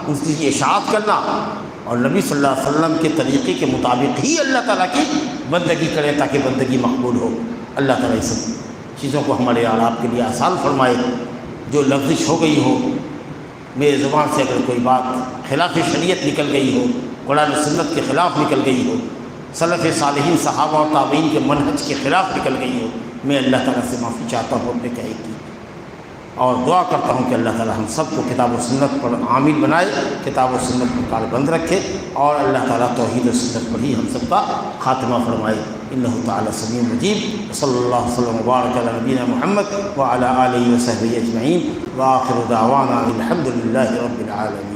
ان کی اشاعت کرنا، اور نبی صلی اللہ علیہ وسلم کے طریقے کے مطابق ہی اللہ تعالیٰ کی بندگی کریں تاکہ بندگی مقبول ہو۔ اللہ تعالیٰ اس چیزوں کو ہمارے اور آپ کے لیے آسان فرمائے۔ جو لفظش ہو گئی ہو، میرے زبان سے اگر کوئی بات خلاف شریعت نکل گئی ہو، قرآن و سنت کے خلاف نکل گئی ہو، سلف صالحین صحابہ اور تابعین کے منہج کے خلاف نکل گئی ہو، میں اللہ تعالیٰ سے معافی چاہتا ہوں اپنے کہے کی، اور دعا کرتا ہوں کہ اللہ تعالیٰ ہم سب کو کتاب و سنت پر عامل بنائے، کتاب و سنت پر کاربند رکھے، اور اللہ تعالیٰ توحید و سنت پر ہی ہم سب کا خاتمہ فرمائے۔ انہ تعالیٰ سمیع مجیب۔ صلی اللہ وسلم وبارک علی نبینا محمد وعلی آلہ وصحبہ اجمعین، وآخر دعوانا الحمد للہ رب العالمین۔